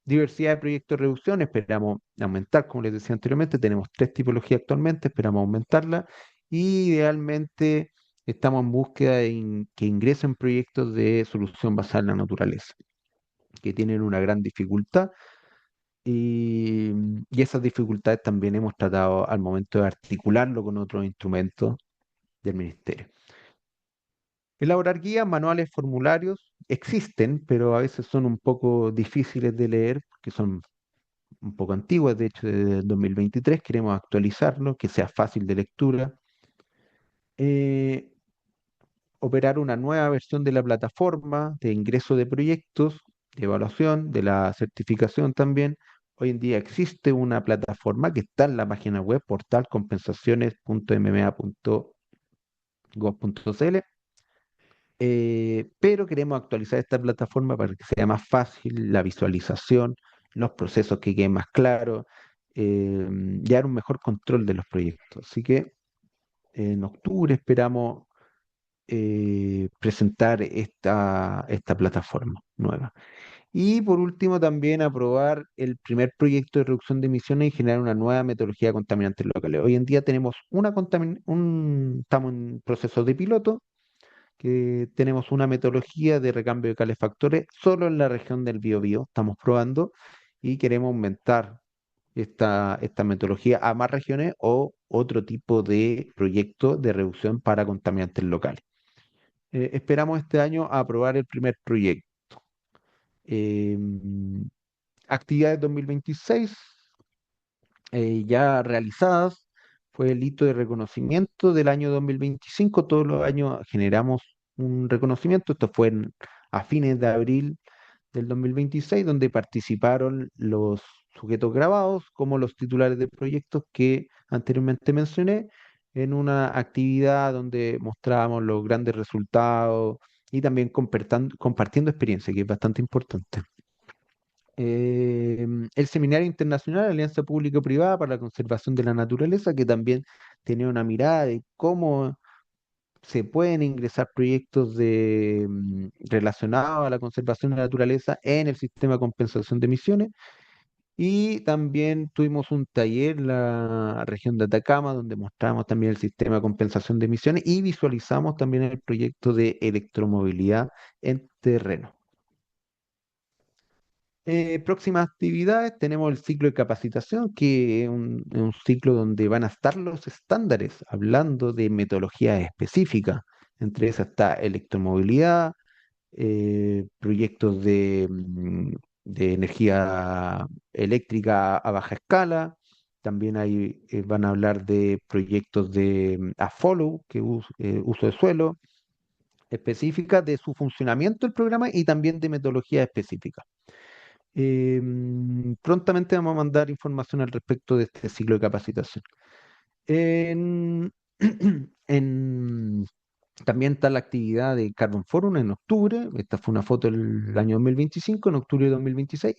Diversidad de proyectos de reducción, esperamos aumentar, como les decía anteriormente, tenemos tres tipologías actualmente, esperamos aumentarla, y idealmente estamos en búsqueda de que ingresen proyectos de solución basada en la naturaleza, que tienen una gran dificultad, y esas dificultades también hemos tratado al momento de articularlo con otros instrumentos del ministerio. Elaborar guías, manuales, formularios existen, pero a veces son un poco difíciles de leer porque son un poco antiguas, de hecho desde el 2023 queremos actualizarlo, que sea fácil de lectura. Eh, Operar una nueva versión de la plataforma de ingreso de proyectos, de evaluación, de la certificación también. Hoy en día existe una plataforma que está en la página web portalcompensaciones.mma.gov.cl, pero queremos actualizar esta plataforma para que sea más fácil la visualización, los procesos que queden más claros, y dar un mejor control de los proyectos. Así que en octubre esperamos presentar esta plataforma nueva. Y por último, también aprobar el primer proyecto de reducción de emisiones y generar una nueva metodología de contaminantes locales. Hoy en día tenemos estamos en proceso de piloto, que tenemos una metodología de recambio de calefactores solo en la región del Biobío, estamos probando, y queremos aumentar esta metodología a más regiones o otro tipo de proyecto de reducción para contaminantes locales. Esperamos este año aprobar el primer proyecto. Em, Actividades 2026 ya realizadas, fue el hito de reconocimiento del año 2025. Todos los años generamos un reconocimiento. Esto fue a fines de abril del 2026, donde participaron los sujetos grabados como los titulares de proyectos que anteriormente mencioné, en una actividad donde mostrábamos los grandes resultados y también compartiendo experiencia, que es bastante importante. El Seminario Internacional Alianza Público-Privada para la Conservación de la Naturaleza, que también tenía una mirada de cómo se pueden ingresar proyectos relacionados a la conservación de la naturaleza en el sistema de compensación de emisiones. Y también tuvimos un taller en la región de Atacama, donde mostramos también el sistema de compensación de emisiones y visualizamos también el proyecto de electromovilidad en terreno. Próximas actividades, tenemos el ciclo de capacitación, que es un ciclo donde van a estar los estándares, hablando de metodologías específicas. Entre esas está electromovilidad, proyectos de energía eléctrica a baja escala. También van a hablar de proyectos de AFOLOW, que uso de suelo, específica de su funcionamiento el programa y también de metodología específica. prontamente vamos a mandar información al respecto de este ciclo de capacitación. En, en- También está la actividad de Carbon Forum en octubre. Esta fue una foto del año 2025, en octubre de 2026.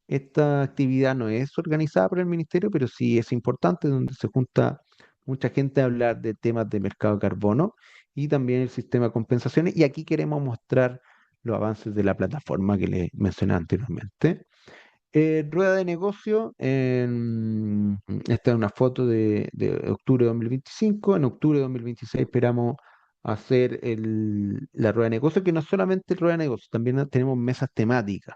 Esta actividad no es organizada por el ministerio, pero sí es importante, donde se junta mucha gente a hablar de temas de mercado de carbono y también el sistema de compensaciones. Y aquí queremos mostrar los avances de la plataforma que les mencioné anteriormente. Rueda de negocio, esta es una foto de octubre de 2025. En octubre de 2026 esperamos hacer la rueda de negocio, que no es solamente rueda de negocio, también tenemos mesas temáticas,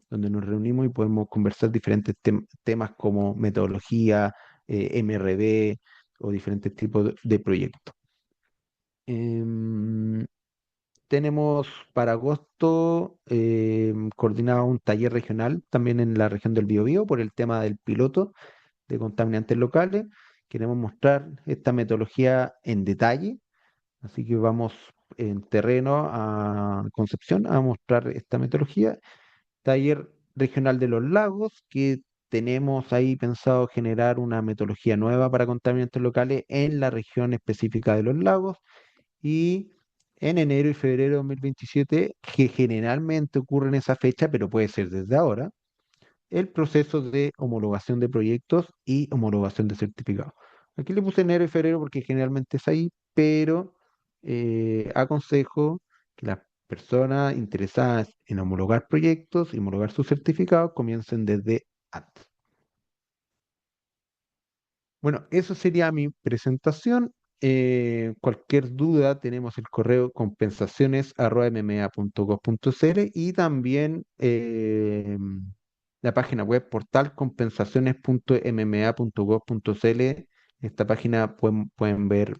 donde nos reunimos y podemos conversar diferentes temas como metodología, MRD o diferentes tipos de proyectos. Em, Tenemos para agosto coordinado un taller regional también en la región del Biobío por el tema del piloto de contaminantes locales. Queremos mostrar esta metodología en detalle, así que vamos en terreno a Concepción a mostrar esta metodología. Taller regional de los lagos, que tenemos ahí pensado generar una metodología nueva para contaminantes locales en la región específica de los lagos. Y en enero y febrero de 2027, que generalmente ocurre en esa fecha, pero puede ser desde ahora, el proceso de homologación de proyectos y homologación de certificados. Aquí le puse enero y febrero porque generalmente es ahí, pero aconsejo que las personas interesadas en homologar proyectos y homologar sus certificados comiencen desde antes. Bueno, eso sería mi presentación. Cualquier duda tenemos el correo compensaciones@mma.gov.cl y también la página web portal compensaciones.mma.gov.cl. Esta página pueden ver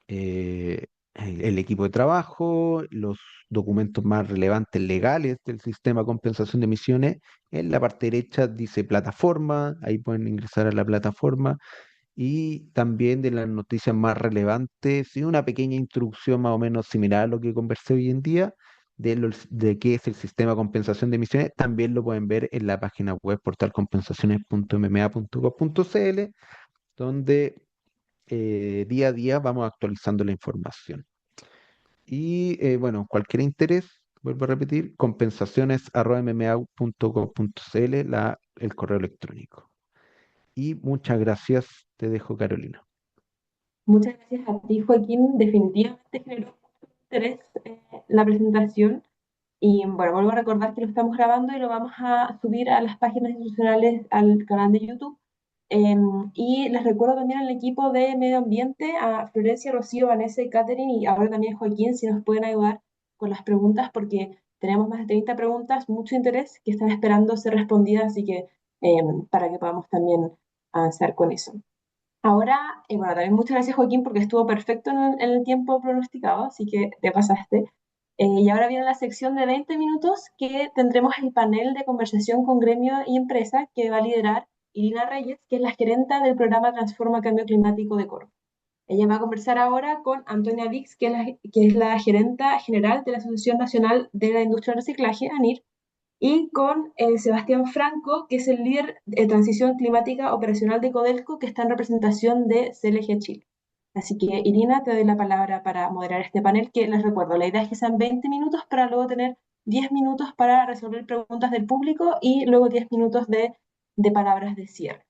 el equipo de trabajo, los documentos más relevantes legales del sistema de compensación de emisiones. En la parte derecha dice plataforma, ahí pueden ingresar a la plataforma y también de las noticias más relevantes y una pequeña introducción más o menos similar a lo que conversé hoy en día de qué es el sistema de compensación de emisiones. También lo pueden ver en la página web portalcompensaciones.mma.gov.cl, donde día a día vamos actualizando la información. Y bueno, cualquier interés, vuelvo a repetir, compensaciones@mma.gov.cl, el correo electrónico. Y muchas gracias, te dejo, Carolina. Muchas gracias a ti, Joaquín. Definitivamente generó mucho interés la presentación. Y bueno, vuelvo a recordar que lo estamos grabando y lo vamos a subir a las páginas institucionales, al canal de YouTube. Y les recuerdo también al equipo de Medio Ambiente, a Florencia, Rocío, Vanessa y Catherine, y ahora también Joaquín, si nos pueden ayudar con las preguntas, porque tenemos más de 30 preguntas, mucho interés, que están esperando ser respondidas, así que para que podamos también avanzar con eso. Ahora, bueno, también muchas gracias Joaquín porque estuvo perfecto en el tiempo pronosticado, así que te pasaste. Y ahora viene la sección de 20 minutos que tendremos el panel de conversación con gremio y empresa que va a liderar Irina Reyes, que es la gerenta del programa Transforma Cambio Climático de Corfo. Ella va a conversar ahora con Antonia Dix, que es la gerenta general de la Asociación Nacional de la Industria del Reciclaje, ANIR, y con Sebastián Franco, que es el líder de transición climática operacional de Codelco, que está en representación de CLG Chile. Así que, Irina, te doy la palabra para moderar este panel, que les recuerdo, la idea es que sean 20 minutos para luego tener 10 minutos para resolver preguntas del público y luego 10 minutos de palabras de cierre.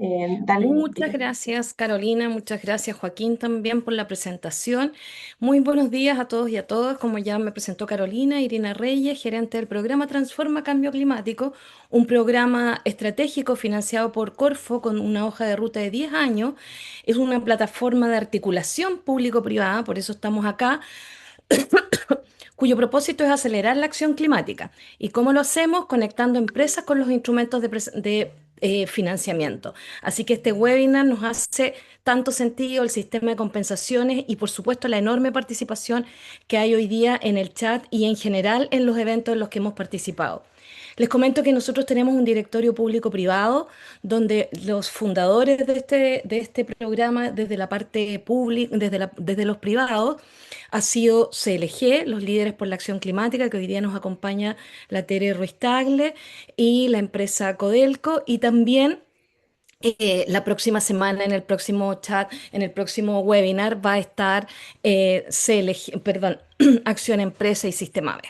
Dale, Muchas Irina. gracias, Carolina. Muchas gracias, Joaquín, también por la presentación. Muy buenos días a todos y a todas. Como ya me presentó Carolina, Irina Reyes, gerente del programa Transforma Cambio Climático, un programa estratégico financiado por Corfo con una hoja de ruta de 10 años. Es una plataforma de articulación público-privada, por eso estamos acá, cuyo propósito es acelerar la acción climática. ¿Y cómo lo hacemos? Conectando empresas con los instrumentos de financiamiento. Así que este webinar nos hace tanto sentido el sistema de compensaciones y por supuesto la enorme participación que hay hoy día en el chat y en general en los eventos en los que hemos participado. Les comento que nosotros tenemos un directorio público-privado donde los fundadores de este programa, desde la parte pública, desde los privados, ha sido CLG, los líderes por la acción climática, que hoy día nos acompaña la Tere Ruiz Tagle, y la empresa Codelco, y también la próxima semana, en el próximo chat, en el próximo webinar, va a estar CLG, perdón, Acción Empresa y Sistema B.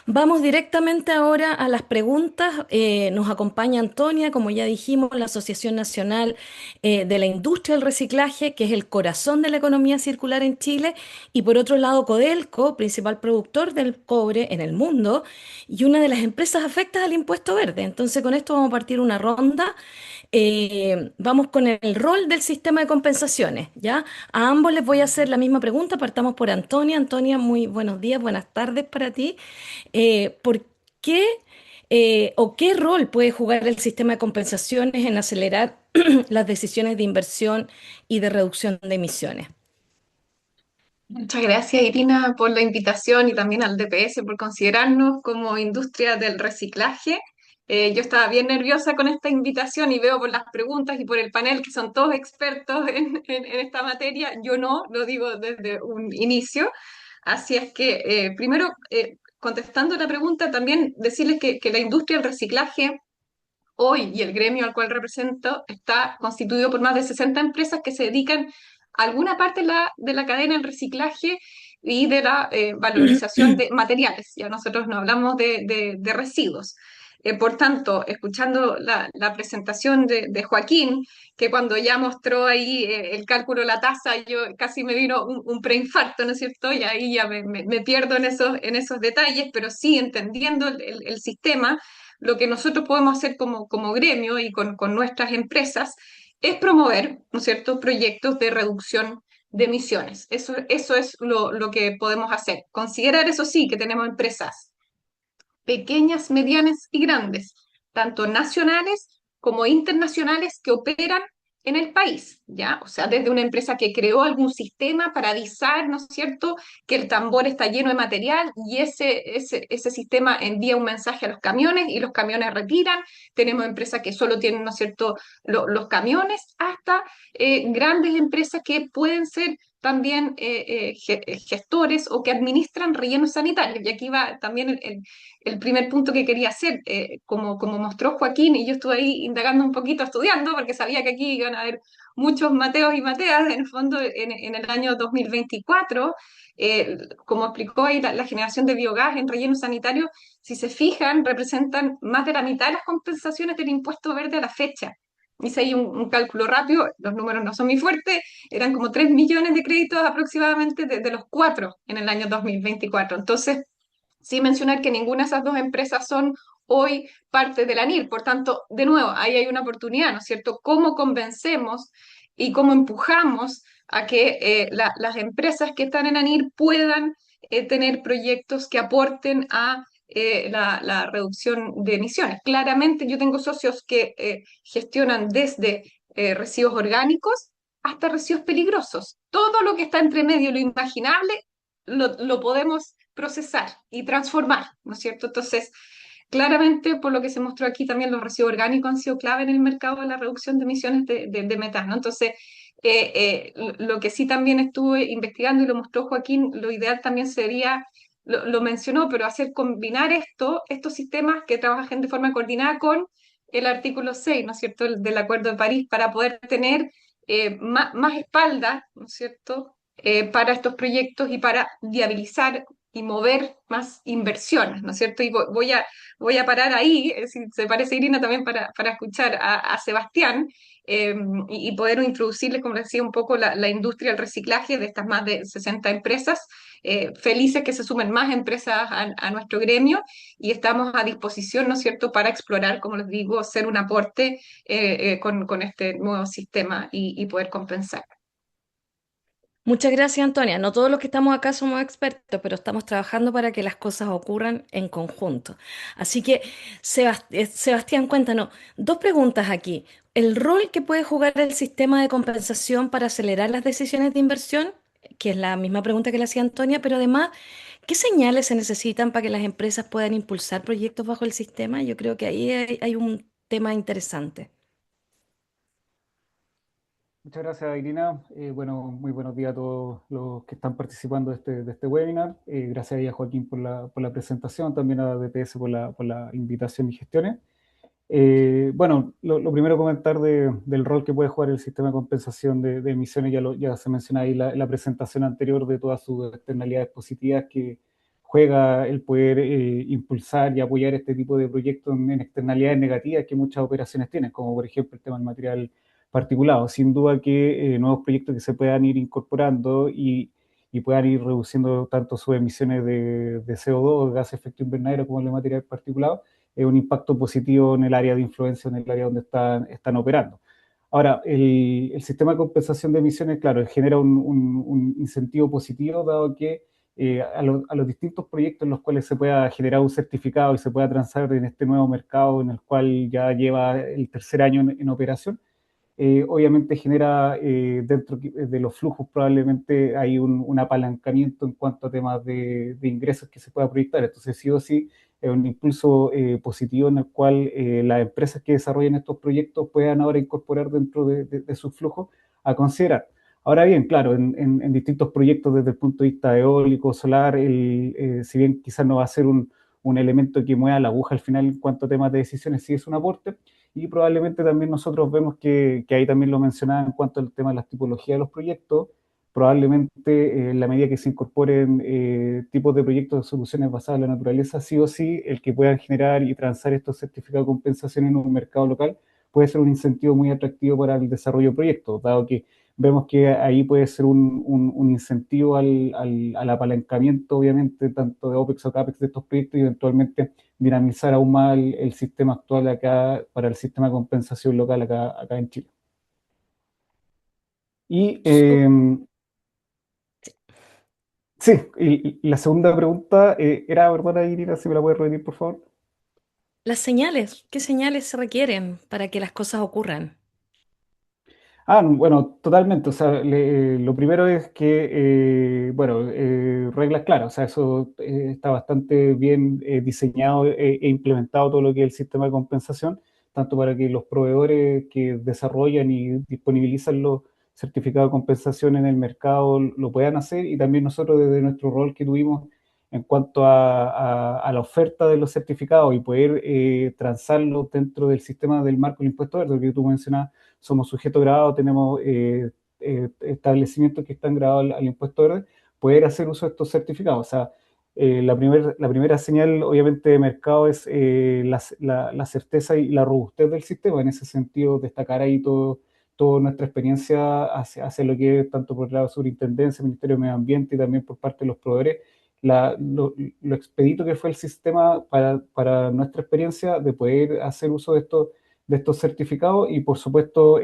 Vamos directamente ahora a las preguntas. Nos acompaña Antonia, como ya dijimos, la Asociación Nacional de la Industria del Reciclaje, que es el corazón de la economía circular en Chile, y por otro lado Codelco, principal productor del cobre en el mundo y una de las empresas afectadas al impuesto verde. Entonces, con esto vamos a partir una ronda. Vamos con el rol del sistema de compensaciones, ¿ya? A ambos les voy a hacer la misma pregunta. Partamos por Antonia. Antonia, muy buenos días, buenas tardes para ti. ¿Por qué o qué rol puede jugar el sistema de compensaciones en acelerar las decisiones de inversión y de reducción de emisiones? Muchas gracias, Irina, por la invitación y también al DPS por considerarnos como industria del reciclaje. Yo estaba bien nerviosa con esta invitación y veo por las preguntas y por el panel que son todos expertos en esta materia. Yo no, lo digo desde un inicio. Así es que, primero, contestando la pregunta, también decirles que la industria del reciclaje hoy y el gremio al cual represento está constituido por más de 60 empresas que se dedican a alguna parte de la cadena del reciclaje y de la valorización de materiales. Ya nosotros no hablamos de residuos. Por tanto, escuchando la presentación de Joaquín, que cuando ya mostró ahí el cálculo de la tasa, yo casi me vino un preinfarto, ¿no es cierto? Y ahí ya me pierdo en esos detalles, pero sí entendiendo el sistema, lo que nosotros podemos hacer como gremio y con nuestras empresas es promover, ¿no es cierto?, proyectos de reducción de emisiones. Eso es lo que podemos hacer. Considerar, eso sí, que tenemos empresas pequeñas, medianas y grandes, tanto nacionales como internacionales que operan en el país, ¿ya? O sea, desde una empresa que creó algún sistema para avisar, ¿no es cierto?, que el tambor está lleno de material y ese sistema envía un mensaje a los camiones y los camiones retiran. Tenemos empresas que solo tienen, ¿no es cierto?, los camiones, hasta grandes empresas que pueden ser también gestores o que administran rellenos sanitarios. Y aquí va también el primer punto que quería hacer, como mostró Joaquín, y yo estuve ahí indagando un poquito, estudiando, porque sabía que aquí iban a haber muchos Mateos y Mateas, en el fondo, en el año 2024, como explicó ahí, la generación de biogás en relleno sanitario, si se fijan, representan más de la mitad de las compensaciones del impuesto verde a la fecha. Hice ahí un cálculo rápido, los números no son muy fuertes, eran como 3 millones de créditos aproximadamente de los 4 en el año 2024. Entonces, sin mencionar que ninguna de esas dos empresas son hoy parte de la ANIR. Por tanto, de nuevo, ahí hay una oportunidad, ¿no es cierto? ¿Cómo convencemos y cómo empujamos a que las empresas que están en ANIR puedan tener proyectos que aporten a la reducción de emisiones? Claramente yo tengo socios que gestionan desde residuos orgánicos hasta residuos peligrosos. Todo lo que está entre medio, lo imaginable, lo podemos procesar y transformar, ¿no es cierto? Entonces, claramente, por lo que se mostró aquí, también los residuos orgánicos han sido clave en el mercado de la reducción de emisiones de metano. Entonces, lo que sí también estuve investigando y lo mostró Joaquín, lo ideal también sería, lo mencionó, pero hacer combinar estos sistemas que trabajen de forma coordinada con el artículo 6, ¿no es cierto?, del Acuerdo de París, para poder tener más espalda, ¿no es cierto?, para estos proyectos y para viabilizar y mover más inversiones, ¿no es cierto? Y voy a parar ahí, si se parece Irina, también para escuchar a Sebastián y poder introducirles, como decía, un poco la industria del reciclaje de estas más de 60 empresas. Felices que se sumen más empresas a nuestro gremio y estamos a disposición, ¿no es cierto?, para explorar, como les digo, ser un aporte con este nuevo sistema y poder compensar. Muchas gracias, Antonia. No todos los que estamos acá somos expertos, pero estamos trabajando para que las cosas ocurran en conjunto. Así que, Sebastián, cuéntanos, dos preguntas aquí. ¿El rol que puede jugar el sistema de compensación para acelerar las decisiones de inversión que es la misma pregunta que le hacía Antonia, pero además, ¿qué señales se necesitan para que las empresas puedan impulsar proyectos bajo el sistema? Yo creo que ahí hay un tema interesante. Muchas gracias, Irina. Bueno, muy buenos días a todos los que están participando de este webinar. Gracias ahí a Joaquín por la presentación, también a DPS por la invitación y gestiones. Bueno, lo primero comentar del rol que puede jugar el sistema de compensación de emisiones, ya se menciona ahí la presentación anterior de todas sus externalidades positivas que juega el poder impulsar y apoyar este tipo de proyectos en externalidades negativas que muchas operaciones tienen, como por ejemplo el tema del material particulado. Sin duda que nuevos proyectos que se puedan ir incorporando y puedan ir reduciendo tanto sus emisiones de CO2, de gas de efecto invernadero, como el de material particulado, un impacto positivo en el área de influencia, en el área donde están operando. Ahora, el sistema de compensación de emisiones, claro, genera un incentivo positivo, dado que a los distintos proyectos en los cuales se pueda generar un certificado y se pueda transar en este nuevo mercado en el cual ya lleva el tercer año en operación, obviamente genera dentro de los flujos probablemente hay un apalancamiento en cuanto a temas de ingresos que se pueda proyectar. Entonces, sí o sí, es un impulso positivo en el cual las empresas que desarrollen estos proyectos puedan ahora incorporar dentro de sus flujos a considerar. Ahora bien, claro, en distintos proyectos desde el punto de vista eólico, solar, si bien quizás no va a ser un elemento que mueva la aguja al final en cuanto a temas de decisiones, sí es un aporte, y probablemente también nosotros vemos que ahí también lo mencionaba en cuanto al tema de las tipologías de los proyectos, probablemente en la medida que se incorporen tipos de proyectos de soluciones basadas en la naturaleza, sí o sí, el que puedan generar y transar estos certificados de compensación en un mercado local puede ser un incentivo muy atractivo para el desarrollo de proyectos, dado que vemos que ahí puede ser un incentivo al apalancamiento, obviamente, tanto de OPEX o CAPEX de estos proyectos y eventualmente dinamizar aún más el sistema actual acá para el sistema de compensación local acá en Chile. Y Sup- sí, y la segunda pregunta era, ¿verdad, Irina? Si me la puedes repetir, por favor. Las señales, ¿qué señales se requieren para que las cosas ocurran? Bueno, totalmente. O sea, lo primero es que, bueno, reglas claras. O sea, eso está bastante bien diseñado e implementado todo lo que es el sistema de compensación, tanto para que los proveedores que desarrollan y disponibilizan los certificados de compensación en el mercado lo puedan hacer y también nosotros desde nuestro rol que tuvimos en cuanto a la oferta de los certificados y poder transarlo dentro del sistema del marco del impuesto verde, que tú mencionabas somos sujeto grabado, tenemos establecimientos que están grabados al impuesto verde, poder hacer uso de estos certificados. O sea, la primera señal, obviamente, de mercado es la certeza y la robustez del sistema. En ese sentido, destacar ahí toda nuestra experiencia hacia lo que es tanto por la Superintendencia, Ministerio de Medio Ambiente y también por parte de los proveedores, lo expedito que fue el sistema para nuestra experiencia de poder hacer uso de estos certificados y por supuesto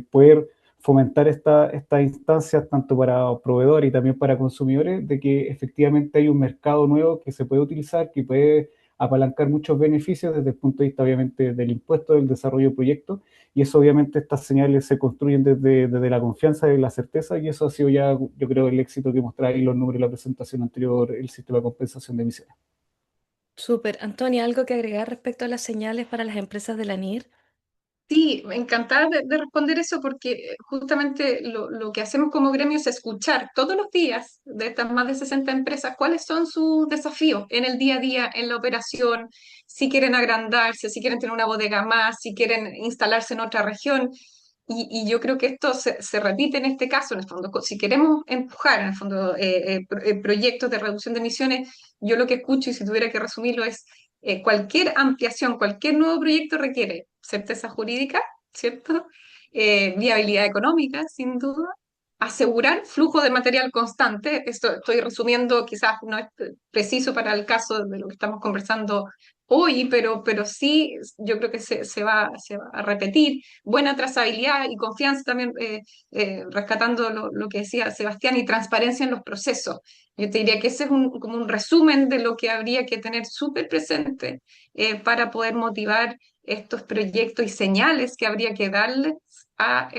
poder fomentar estas instancias tanto para proveedores y también para consumidores de que efectivamente hay un mercado nuevo que se puede utilizar, que puede apalancar muchos beneficios desde el punto de vista obviamente del impuesto, del desarrollo de proyectos y eso obviamente estas señales se construyen desde la confianza y la certeza y eso ha sido ya yo creo el éxito que mostraba ahí los números de la presentación anterior, el sistema de compensación de emisiones. Súper. Antonia, ¿algo que agregar respecto a las señales para las empresas de la NIR? Sí, encantada de responder eso porque justamente lo que hacemos como gremio es escuchar todos los días de estas más de 60 empresas cuáles son sus desafíos en el día a día, en la operación, si quieren agrandarse, si quieren tener una bodega más, si quieren instalarse en otra región. Y yo creo que esto se repite en este caso, en el fondo. Si queremos empujar, en el fondo, proyectos de reducción de emisiones, yo lo que escucho, y si tuviera que resumirlo, es cualquier ampliación, cualquier nuevo proyecto requiere certeza jurídica, ¿cierto? Viabilidad económica, sin duda. Asegurar flujo de material constante. Esto estoy resumiendo, quizás no es preciso para el caso de lo que estamos conversando hoy, pero sí yo creo que se va a repetir. Buena trazabilidad y confianza también, rescatando lo que decía Sebastián, y transparencia en los procesos. Yo te diría que ese es como un resumen de lo que habría que tener súper presente para poder motivar estos proyectos y señales que habría que darles a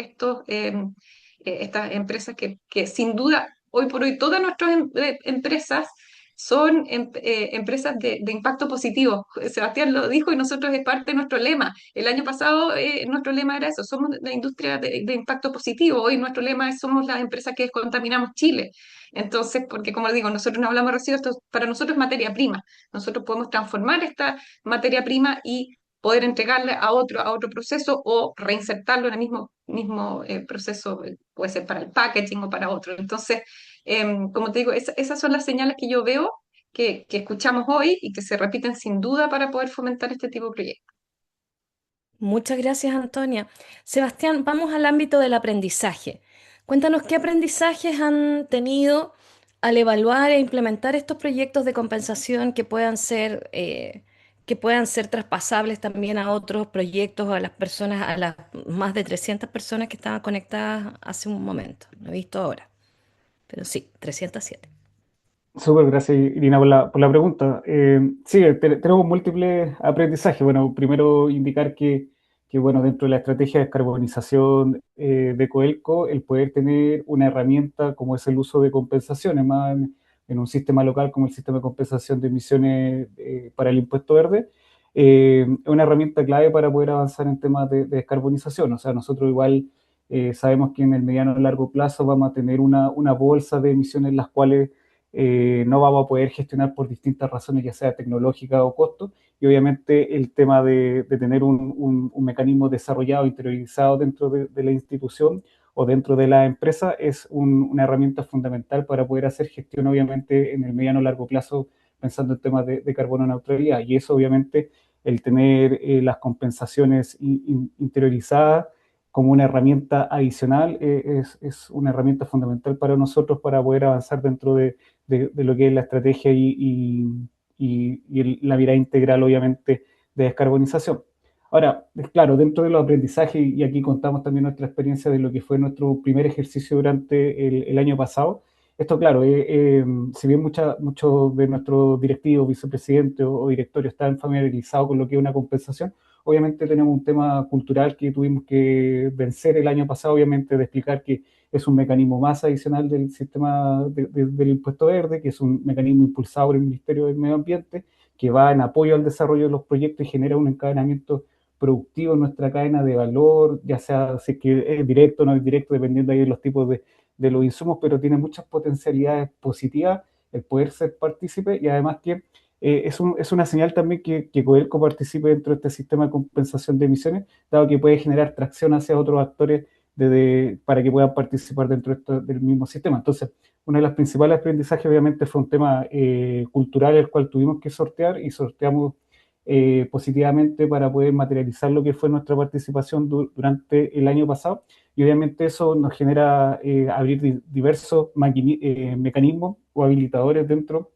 estas empresas que sin duda Hoy por hoy todas nuestras empresas son empresas de impacto positivo. Sebastián lo dijo y nosotros es parte de nuestro lema. El año pasado nuestro lema era eso, somos la industria de impacto positivo. Hoy nuestro lema es somos las empresas que descontaminamos Chile. Entonces, porque como les digo, nosotros no hablamos de residuos, esto para nosotros es materia prima. Nosotros podemos transformar esta materia prima y poder entregarle a otro proceso o reinsertarlo en el mismo proceso, puede ser para el packaging o para otro. Entonces, como te digo, esas son las señales que yo veo que escuchamos hoy y que se repiten sin duda para poder fomentar este tipo de proyectos. Muchas gracias, Antonia. Sebastián, vamos al ámbito del aprendizaje. Cuéntanos qué aprendizajes han tenido al evaluar e implementar estos proyectos de compensación que puedan ser traspasables también a otros proyectos, a las personas, a las más de 300 personas que estaban conectadas hace un momento. No he visto ahora, pero sí, 307. Súper, gracias Irina por la pregunta. Sí, tenemos múltiples aprendizajes. Bueno, primero indicar bueno, dentro de la estrategia de descarbonización de Coelco, el poder tener una herramienta como es el uso de compensaciones, más en un sistema local como el sistema de compensación de emisiones para el impuesto verde, es una herramienta clave para poder avanzar en temas de descarbonización. O sea, nosotros igual sabemos que en el mediano y largo plazo vamos a tener una bolsa de emisiones las cuales no vamos a poder gestionar por distintas razones, ya sea tecnológica o costo, y obviamente el tema de tener un mecanismo desarrollado, interiorizado dentro de la institución o dentro de la empresa es una herramienta fundamental para poder hacer gestión, obviamente, en el mediano o largo plazo, pensando en temas de carbono neutralidad, y eso obviamente el tener las compensaciones interiorizadas como una herramienta adicional es una herramienta fundamental para nosotros para poder avanzar dentro de lo que es la estrategia y la mirada integral, obviamente, de descarbonización. Ahora, claro, dentro de los aprendizajes, y aquí contamos también nuestra experiencia de lo que fue nuestro primer ejercicio durante el año pasado, esto, claro, si bien muchos de nuestros directivos, vicepresidentes o directorios están familiarizados con lo que es una compensación, obviamente tenemos un tema cultural que tuvimos que vencer el año pasado, obviamente, de explicar que es un mecanismo más adicional del sistema del impuesto verde, que es un mecanismo impulsado por el Ministerio del Medio Ambiente, que va en apoyo al desarrollo de los proyectos y genera un encadenamiento productivo en nuestra cadena de valor, ya sea si es que es directo o no es directo, dependiendo ahí de los tipos de los insumos, pero tiene muchas potencialidades positivas el poder ser partícipe y además que es una señal también que Codelco participe dentro de este sistema de compensación de emisiones, dado que puede generar tracción hacia otros actores para que puedan participar dentro del mismo sistema. Entonces, uno de los principales aprendizajes obviamente fue un tema cultural, el cual tuvimos que sortear y sorteamos positivamente para poder materializar lo que fue nuestra participación durante el año pasado. Y obviamente eso nos genera abrir diversos mecanismos o habilitadores dentro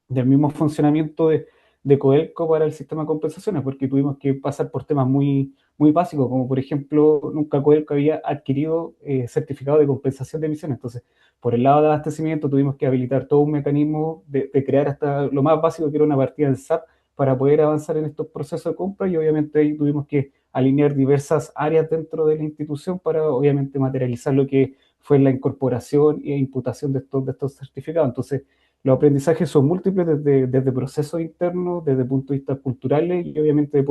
del mismo funcionamiento de Codelco para el sistema de compensaciones, porque tuvimos que pasar por temas muy básicos, como por ejemplo, nunca Codelco había adquirido certificado de compensación de emisiones. Entonces, por el lado de abastecimiento, tuvimos que habilitar todo un mecanismo de crear hasta lo más básico, que era una partida del SAP, para poder avanzar en estos procesos de compra, y obviamente ahí tuvimos que alinear diversas áreas dentro de la institución para obviamente materializar lo que fue la incorporación e imputación de estos certificados. Entonces, los aprendizajes son múltiples desde procesos internos, desde puntos de vista culturales y obviamente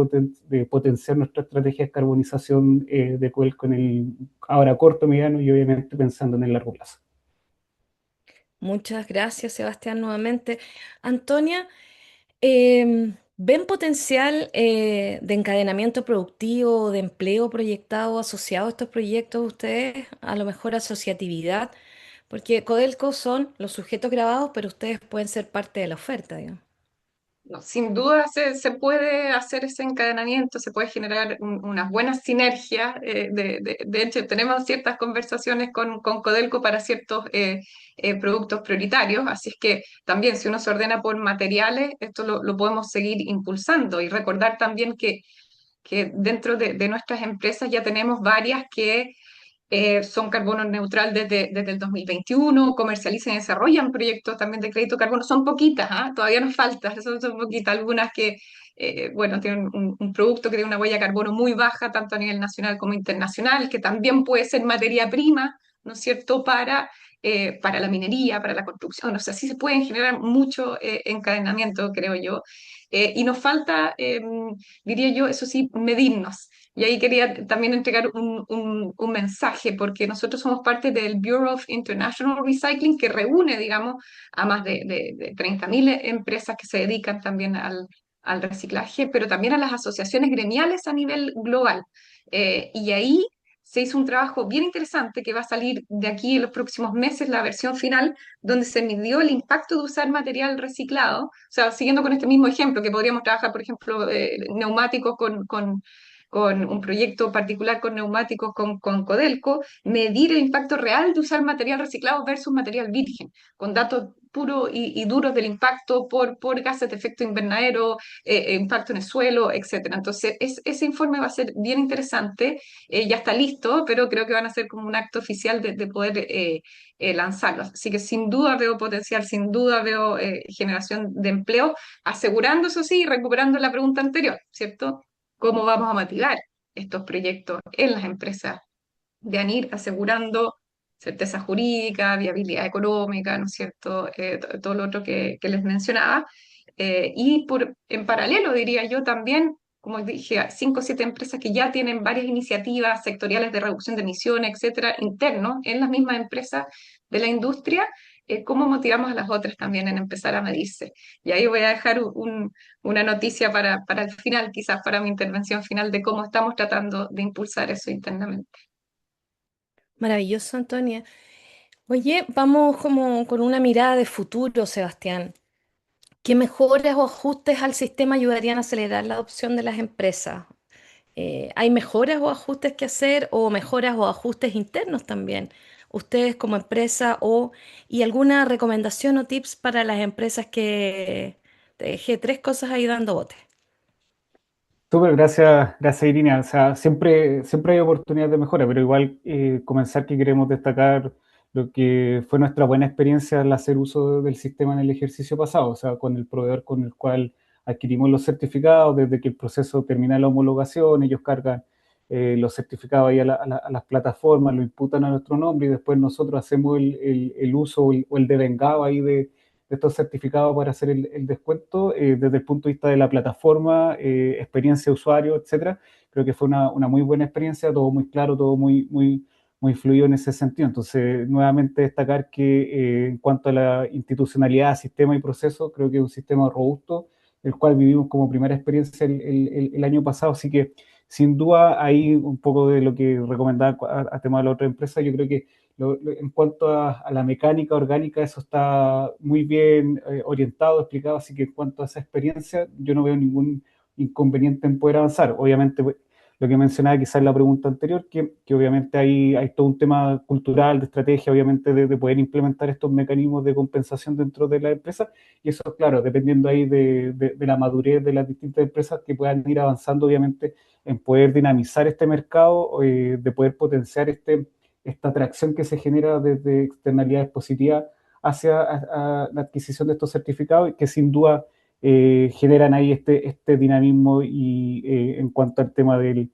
de potenciar nuestra estrategia de carbonización de Coel con el ahora corto, mediano y obviamente pensando en el largo plazo. Muchas gracias, Sebastián, nuevamente. Antonia, ¿ven potencial de encadenamiento productivo, de empleo proyectado asociado a estos proyectos ustedes? A lo mejor asociatividad, porque Codelco son los sujetos grabados, pero ustedes pueden ser parte de la oferta, digamos. No, sin duda se puede hacer ese encadenamiento, se puede generar unas buenas sinergias. De hecho, tenemos ciertas conversaciones con Codelco para ciertos productos prioritarios, así es que también si uno se ordena por materiales, esto lo podemos seguir impulsando y recordar también que dentro de nuestras empresas ya tenemos varias que son carbono neutral desde el 2021, comercializan y desarrollan proyectos también de crédito carbono. Son poquitas, ¿ah? Todavía nos falta, son poquitas. Algunas que, bueno, tienen un producto que tiene una huella de carbono muy baja, tanto a nivel nacional como internacional, que también puede ser materia prima ¿no es cierto?, para la minería, para la construcción. O sea, sí se pueden generar mucho encadenamiento, creo yo. Y nos falta, diría yo, eso sí, medirnos. Y ahí quería también entregar un mensaje, porque nosotros somos parte del Bureau of International Recycling, que reúne, digamos, a más de 30.000 empresas que se dedican también al reciclaje, pero también a las asociaciones gremiales a nivel global. Y ahí se hizo un trabajo bien interesante que va a salir de aquí en los próximos meses, la versión final, donde se midió el impacto de usar material reciclado. O sea, siguiendo con este mismo ejemplo, que podríamos trabajar, por ejemplo, neumáticos con un proyecto particular con neumáticos con Codelco, medir el impacto real de usar material reciclado versus material virgen, con datos puros y duros del impacto por gases de efecto invernadero, impacto en el suelo, etcétera. Entonces, ese informe va a ser bien interesante, ya está listo, pero creo que van a ser como un acto oficial de poder lanzarlo. Así que sin duda veo potencial, sin duda veo generación de empleo, asegurando eso sí, recuperando la pregunta anterior, ¿cierto? ¿Cómo vamos a motivar estos proyectos en las empresas de ANIR, asegurando certeza jurídica, viabilidad económica, ¿no es cierto? Todo lo otro que les mencionaba. En paralelo, diría yo también, como dije, 5 o 7 empresas que ya tienen varias iniciativas sectoriales de reducción de emisiones, etcétera, internos en las mismas empresas de la industria, cómo motivamos a las otras también en empezar a medirse. Y ahí voy a dejar una noticia para el final, quizás para mi intervención final, de cómo estamos tratando de impulsar eso internamente. Maravilloso, Antonia. Oye, vamos como con una mirada de futuro, Sebastián. ¿Qué mejoras o ajustes al sistema ayudarían a acelerar la adopción de las empresas? ¿Hay mejoras o ajustes que hacer o mejoras o ajustes internos también? Ustedes como empresa y alguna recomendación o tips para las empresas que te dejé 3 cosas ahí dando bote. Súper, gracias Irina. O sea, siempre hay oportunidades de mejora, pero igual comenzar que queremos destacar lo que fue nuestra buena experiencia al hacer uso del sistema en el ejercicio pasado, o sea, con el proveedor con el cual adquirimos los certificados, desde que el proceso termina la homologación, ellos cargan los certificados ahí a las plataformas, lo imputan a nuestro nombre y después nosotros hacemos el uso o el devengado ahí de estos certificados para hacer el descuento desde el punto de vista de la plataforma, experiencia de usuario, etcétera. Creo que fue una muy buena experiencia, todo muy claro, todo muy fluido en ese sentido. Entonces, nuevamente destacar que en cuanto a la institucionalidad, sistema y proceso, creo que es un sistema robusto, el cual vivimos como primera experiencia el año pasado, así que sin duda ahí un poco de lo que recomendaba a tema de la otra empresa, yo creo que en cuanto a la mecánica orgánica, eso está muy bien orientado, explicado, así que en cuanto a esa experiencia, yo no veo ningún inconveniente en poder avanzar. Obviamente, pues, lo que mencionaba quizás en la pregunta anterior, que obviamente hay todo un tema cultural, de estrategia, obviamente, de poder implementar estos mecanismos de compensación dentro de la empresa, y eso, claro, dependiendo ahí de la madurez de las distintas empresas que puedan ir avanzando, obviamente, en poder dinamizar este mercado, de poder potenciar esta atracción que se genera desde externalidades positivas hacia la adquisición de estos certificados y que sin duda generan ahí este dinamismo y en cuanto al tema de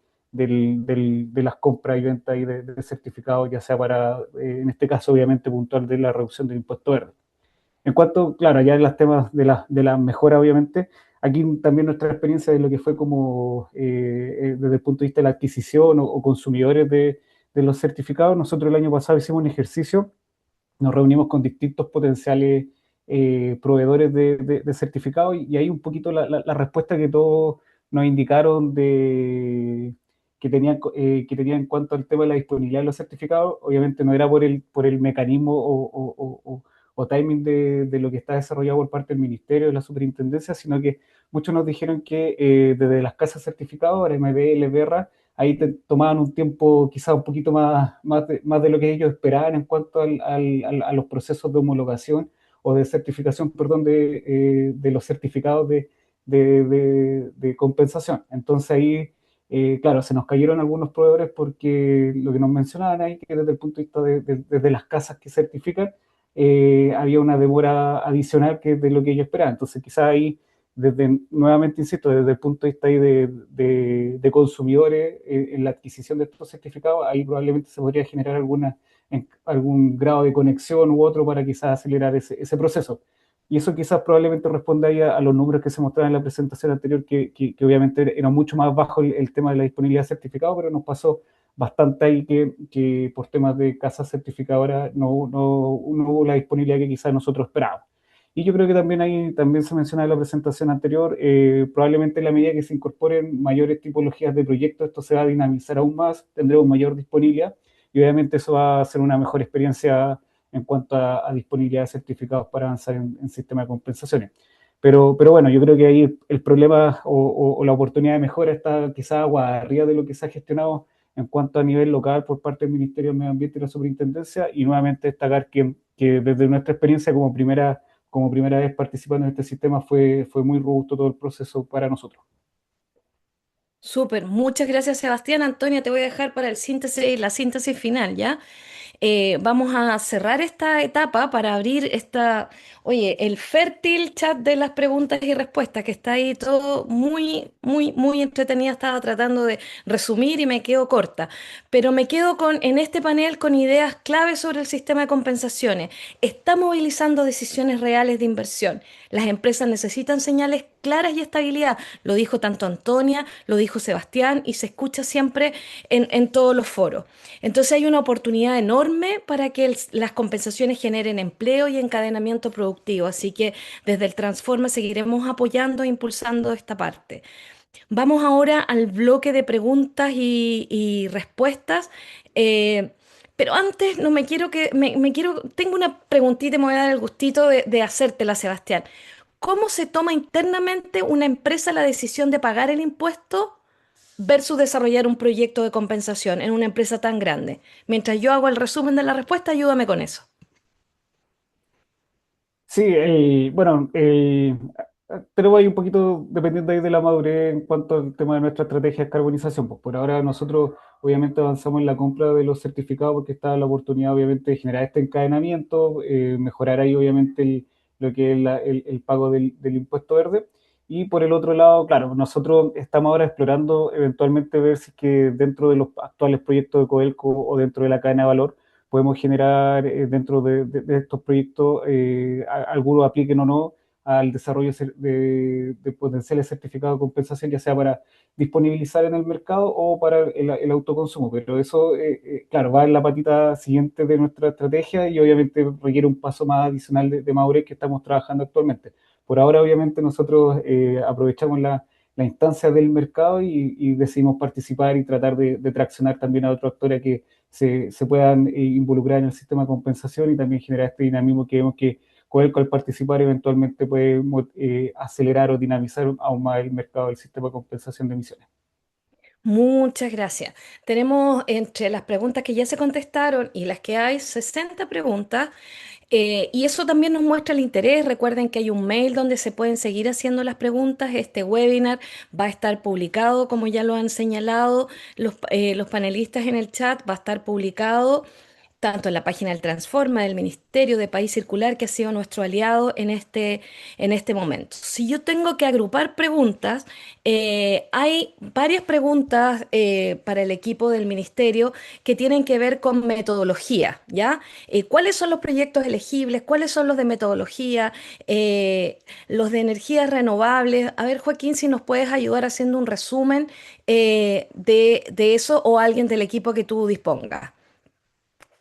las compras y ventas y de certificados, ya sea para, en este caso obviamente puntual, de la reducción del impuesto verde. En cuanto, claro, ya en los temas de la mejora, obviamente, aquí también nuestra experiencia de lo que fue como desde el punto de vista de la adquisición o consumidores de los certificados, nosotros el año pasado hicimos un ejercicio, nos reunimos con distintos potenciales proveedores de certificados y ahí un poquito la respuesta que todos nos indicaron que tenían en cuanto al tema de la disponibilidad de los certificados, obviamente no era por el mecanismo o timing de lo que está desarrollado por parte del Ministerio, de la Superintendencia, sino que muchos nos dijeron que desde las casas certificadoras, MBL, Berra, ahí tomaban un tiempo quizás un poquito más de lo que ellos esperaban en cuanto a los procesos de homologación o de certificación, perdón, de los certificados de compensación. Entonces ahí, claro, se nos cayeron algunos proveedores porque lo que nos mencionaban ahí, que desde el punto de vista desde las casas que certifican, había una demora adicional que de lo que ellos esperaban. Entonces quizás ahí nuevamente insisto, desde el punto de vista ahí de consumidores en la adquisición de estos certificados, ahí probablemente se podría generar en algún grado de conexión u otro para quizás acelerar ese proceso. Y eso quizás probablemente responde ahí a los números que se mostraron en la presentación anterior, que obviamente era mucho más bajo el tema de la disponibilidad de certificado, pero nos pasó bastante ahí que por temas de casas certificadoras no hubo la disponibilidad que quizás nosotros esperábamos. Y yo creo que también ahí también se mencionaba en la presentación anterior, probablemente en la medida que se incorporen mayores tipologías de proyectos, esto se va a dinamizar aún más, tendremos mayor disponibilidad y obviamente eso va a ser una mejor experiencia en cuanto a disponibilidad de certificados para avanzar en sistema de compensaciones. Pero bueno, yo creo que ahí el problema o la oportunidad de mejora está quizás arriba de lo que se ha gestionado en cuanto a nivel local por parte del Ministerio de Medio Ambiente y la Superintendencia, y nuevamente destacar que desde nuestra experiencia como primera vez participando en este sistema fue muy robusto todo el proceso para nosotros. Súper, muchas gracias Sebastián. Antonia, te voy a dejar para la síntesis final, ¿ya? Vamos a cerrar esta etapa para abrir el fértil chat de las preguntas y respuestas, que está ahí todo muy, muy, muy entretenida. Estaba tratando de resumir y me quedo corta, pero me quedo en este panel con ideas clave sobre el sistema de compensaciones. Está movilizando decisiones reales de inversión. Las empresas necesitan señales claras y estabilidad. Lo dijo tanto Antonia, lo dijo Sebastián y se escucha siempre en todos los foros. Entonces hay una oportunidad enorme para que las compensaciones generen empleo y encadenamiento productivo. Así que desde el Transforma seguiremos apoyando e impulsando esta parte. Vamos ahora al bloque de preguntas y respuestas. Eh, pero antes no me quiero tengo una preguntita y me voy a dar el gustito de hacértela, Sebastián. ¿Cómo se toma internamente una empresa la decisión de pagar el impuesto versus desarrollar un proyecto de compensación en una empresa tan grande? Mientras yo hago el resumen de la respuesta, ayúdame con eso. Sí, bueno, tenemos ahí un poquito dependiendo ahí de la madurez en cuanto al tema de nuestra estrategia de descarbonización. Pues por ahora nosotros obviamente avanzamos en la compra de los certificados porque está la oportunidad obviamente de generar este encadenamiento, mejorar ahí obviamente lo que es el pago del impuesto verde. Y por el otro lado, claro, nosotros estamos ahora explorando eventualmente ver si es que dentro de los actuales proyectos de Codelco o dentro de la cadena de valor podemos generar dentro de estos proyectos, algunos apliquen o no al desarrollo de potenciales certificados de compensación, ya sea para disponibilizar en el mercado o para el autoconsumo. Pero eso, claro, va en la patita siguiente de nuestra estrategia y obviamente requiere un paso más adicional de madurez que estamos trabajando actualmente. Por ahora, obviamente, nosotros aprovechamos la instancia del mercado y decidimos participar y tratar de traccionar también a otros actores que se puedan involucrar en el sistema de compensación y también generar este dinamismo que vemos que Codelco al participar eventualmente puede acelerar o dinamizar aún más el mercado del sistema de compensación de emisiones. Muchas gracias. Tenemos entre las preguntas que ya se contestaron y las que hay 60 preguntas. Y eso también nos muestra el interés. Recuerden que hay un mail donde se pueden seguir haciendo las preguntas. Este webinar va a estar publicado, como ya lo han señalado los panelistas en el chat, va a estar publicado tanto en la página del Transforma, del Ministerio de País Circular, que ha sido nuestro aliado en este momento. Si yo tengo que agrupar preguntas, hay varias preguntas para el equipo del Ministerio que tienen que ver con metodología, ¿ya? ¿Cuáles son los proyectos elegibles? ¿Cuáles son los de metodología? Los de energías renovables. A ver, Joaquín, si nos puedes ayudar haciendo un resumen de eso o alguien del equipo que tú dispongas.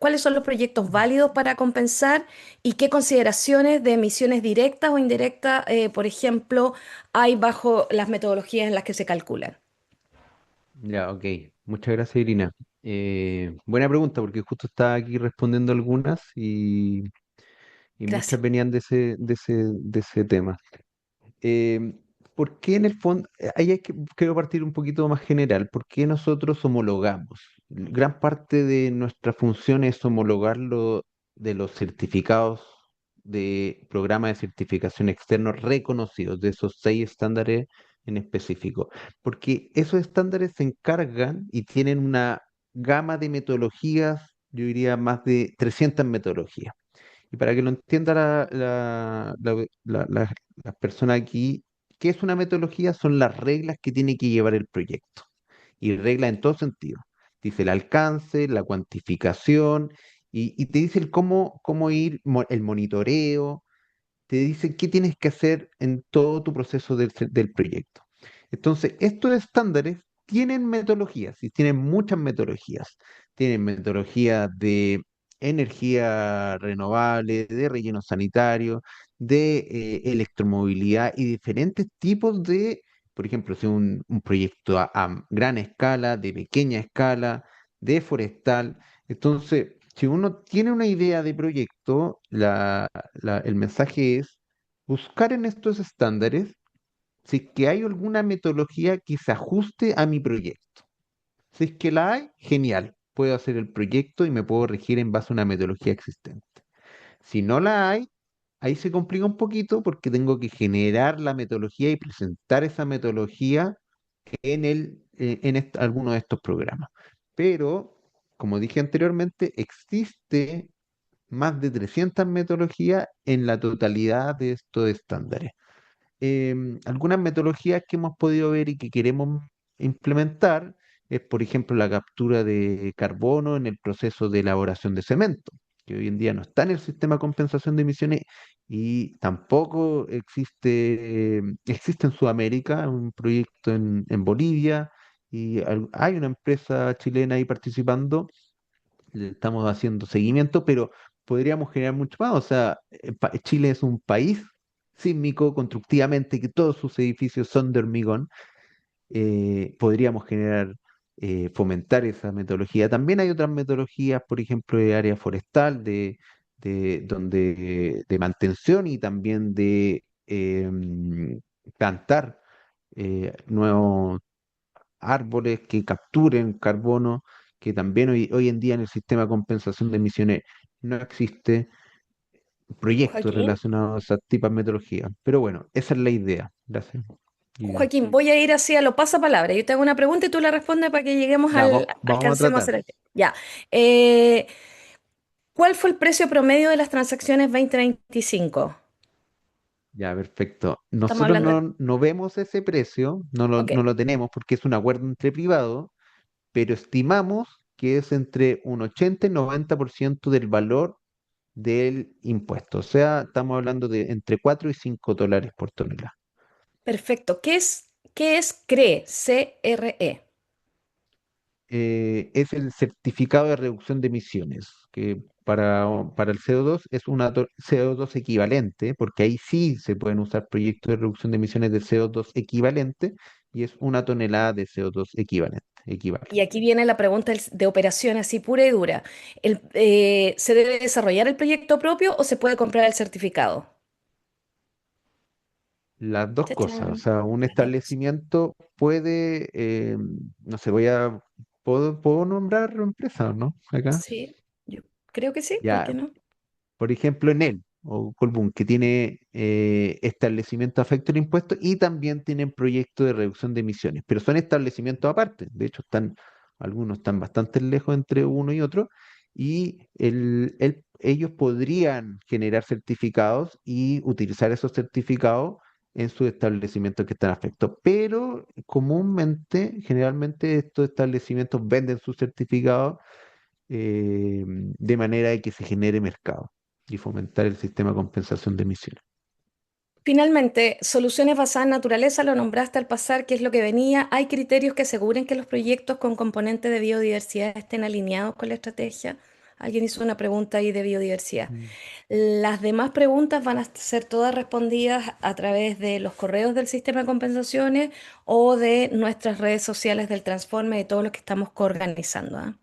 ¿Cuáles son los proyectos válidos para compensar y qué consideraciones de emisiones directas o indirectas, por ejemplo, hay bajo las metodologías en las que se calculan? Ya, ok. Muchas gracias, Irina. Buena pregunta, porque justo estaba aquí respondiendo algunas y muchas Gracias. venían de ese tema. Eh, ¿Por qué en el fondo, ahí quiero partir un poquito más general, ¿por qué nosotros homologamos? Gran parte de nuestra función es homologarlo de los certificados de programas de certificación externos reconocidos, de esos 6 estándares en específico, porque esos estándares se encargan y tienen una gama de metodologías, yo diría más de 300 metodologías. Y para que lo entienda la persona aquí, ¿qué es una metodología? Son las reglas que tiene que llevar el proyecto. Y reglas en todo sentido. Dice el alcance, la cuantificación y te dice el cómo ir, el monitoreo, te dice qué tienes que hacer en todo tu proceso del proyecto. Entonces, estos estándares tienen metodologías y tienen muchas metodologías. Tienen metodologías de energía renovable, de relleno sanitario, de electromovilidad y diferentes tipos de, por ejemplo, si un proyecto a gran escala, de pequeña escala, de forestal. Entonces, si uno tiene una idea de proyecto, el mensaje es buscar en estos estándares si es que hay alguna metodología que se ajuste a mi proyecto. Si es que la hay, genial. Puedo hacer el proyecto y me puedo regir en base a una metodología existente. Si no la hay, ahí se complica un poquito porque tengo que generar la metodología y presentar esa metodología en alguno de estos programas. Pero, como dije anteriormente, existe más de 300 metodologías en la totalidad de estos estándares. Algunas metodologías que hemos podido ver y que queremos implementar es, por ejemplo, la captura de carbono en el proceso de elaboración de cemento, que hoy en día no está en el sistema de compensación de emisiones y tampoco existe en Sudamérica, un proyecto en Bolivia y hay una empresa chilena ahí participando, le estamos haciendo seguimiento, pero podríamos generar mucho más. O sea, Chile es un país sísmico constructivamente, que todos sus edificios son de hormigón. Podríamos generar, fomentar esa metodología. También hay otras metodologías, por ejemplo, de área forestal, de mantención y también de plantar nuevos árboles que capturen carbono, que también hoy en día en el sistema de compensación de emisiones no existe proyectos Joaquín, relacionados a esas tipos de metodología. Pero bueno, esa es la idea. Gracias. Y Joaquín, voy a ir así a lo pasapalabra. Yo te hago una pregunta y tú la respondes para que lleguemos ya, vamos a alcancemos a tratar. hacer el tema. Ya. Eh, ¿Cuál fue el precio promedio de las transacciones 2025? Ya, perfecto. Estamos Nosotros hablando. no vemos ese precio, Ok, no lo tenemos porque es un acuerdo entre privados, pero estimamos que es entre un 80 y 90% del valor del impuesto. O sea, estamos hablando de entre 4 y $5 por tonelada. perfecto. ¿Qué es CRE? C-R-E. Es el certificado de reducción de emisiones, que para el CO2 es una CO2 equivalente, porque ahí sí se pueden usar proyectos de reducción de emisiones de CO2 equivalente, y es una tonelada de CO2 equivalente, equivale. Y aquí viene la pregunta de operación así pura y dura. ¿Se debe desarrollar el proyecto propio o se puede comprar el certificado? Las dos cosas, o Chachán. sea, un Las dos cosas. establecimiento puede, no sé, puedo nombrar empresas, ¿no? Acá. Sí, yo creo que sí, ¿por Ya, qué no? por ejemplo, Enel o Colbún, que tiene establecimientos afecto al impuesto y también tienen proyectos de reducción de emisiones, pero son establecimientos aparte. De hecho, algunos están bastante lejos entre uno y otro, y ellos podrían generar certificados y utilizar esos certificados en sus establecimientos que están afectos. Pero comúnmente, generalmente, estos establecimientos venden sus certificados de manera de que se genere mercado y fomentar el sistema de compensación de emisiones. Finalmente, soluciones basadas en naturaleza, lo nombraste al pasar, que es lo que venía. ¿Hay criterios que aseguren que los proyectos con componentes de biodiversidad estén alineados con la estrategia? Alguien hizo una pregunta ahí de biodiversidad. Mm. Las demás preguntas van a ser todas respondidas a través de los correos del sistema de compensaciones o de nuestras redes sociales del Transforme, de todos los que estamos coorganizando. ¿Ah?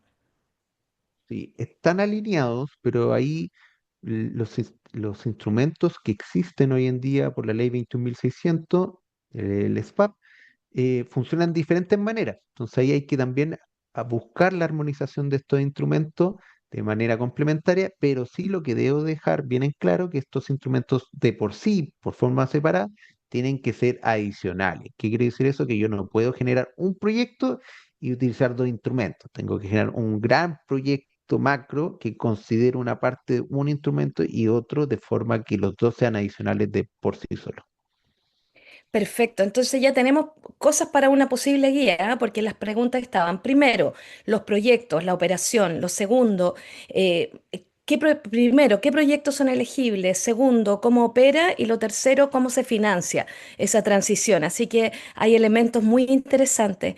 Sí, están alineados, pero ahí los instrumentos que existen hoy en día por la ley 21.600, el SPAP, funcionan de diferentes maneras. Entonces ahí hay que también a buscar la armonización de estos instrumentos de manera complementaria, pero sí lo que debo dejar bien en claro que estos instrumentos de por sí, por forma separada, tienen que ser adicionales. ¿Qué quiere decir eso? Que yo no puedo generar un proyecto y utilizar dos instrumentos. Tengo que generar un gran proyecto macro que considere una parte de un instrumento y otro de forma que los dos sean adicionales de por sí solos. Perfecto, entonces ya tenemos cosas para una posible guía, ¿ah? Porque las preguntas estaban, primero, los proyectos, la operación, lo segundo, primero, ¿qué proyectos son elegibles? Segundo, ¿cómo opera? Y lo tercero, ¿cómo se financia esa transición? Así que hay elementos muy interesantes.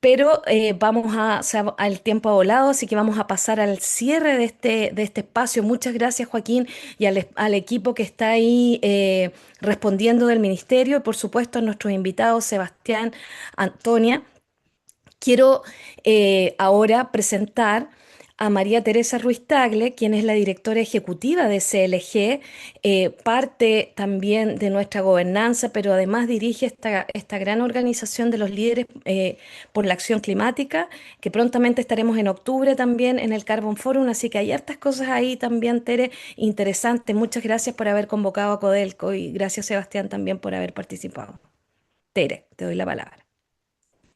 Pero al tiempo ha volado, así que vamos a pasar al cierre de este espacio. Muchas gracias, Joaquín, y al equipo que está ahí respondiendo del ministerio, y por supuesto a nuestros invitados, Sebastián, Antonia. Quiero ahora presentar a María Teresa Ruiz Tagle, quien es la directora ejecutiva de CLG, parte también de nuestra gobernanza, pero además dirige esta gran organización de los líderes por la acción climática, que prontamente estaremos en octubre también en el Carbon Forum, así que hay hartas cosas ahí también, Tere, interesantes. Muchas gracias por haber convocado a Codelco y gracias, Sebastián, también por haber participado. Tere, te doy la palabra.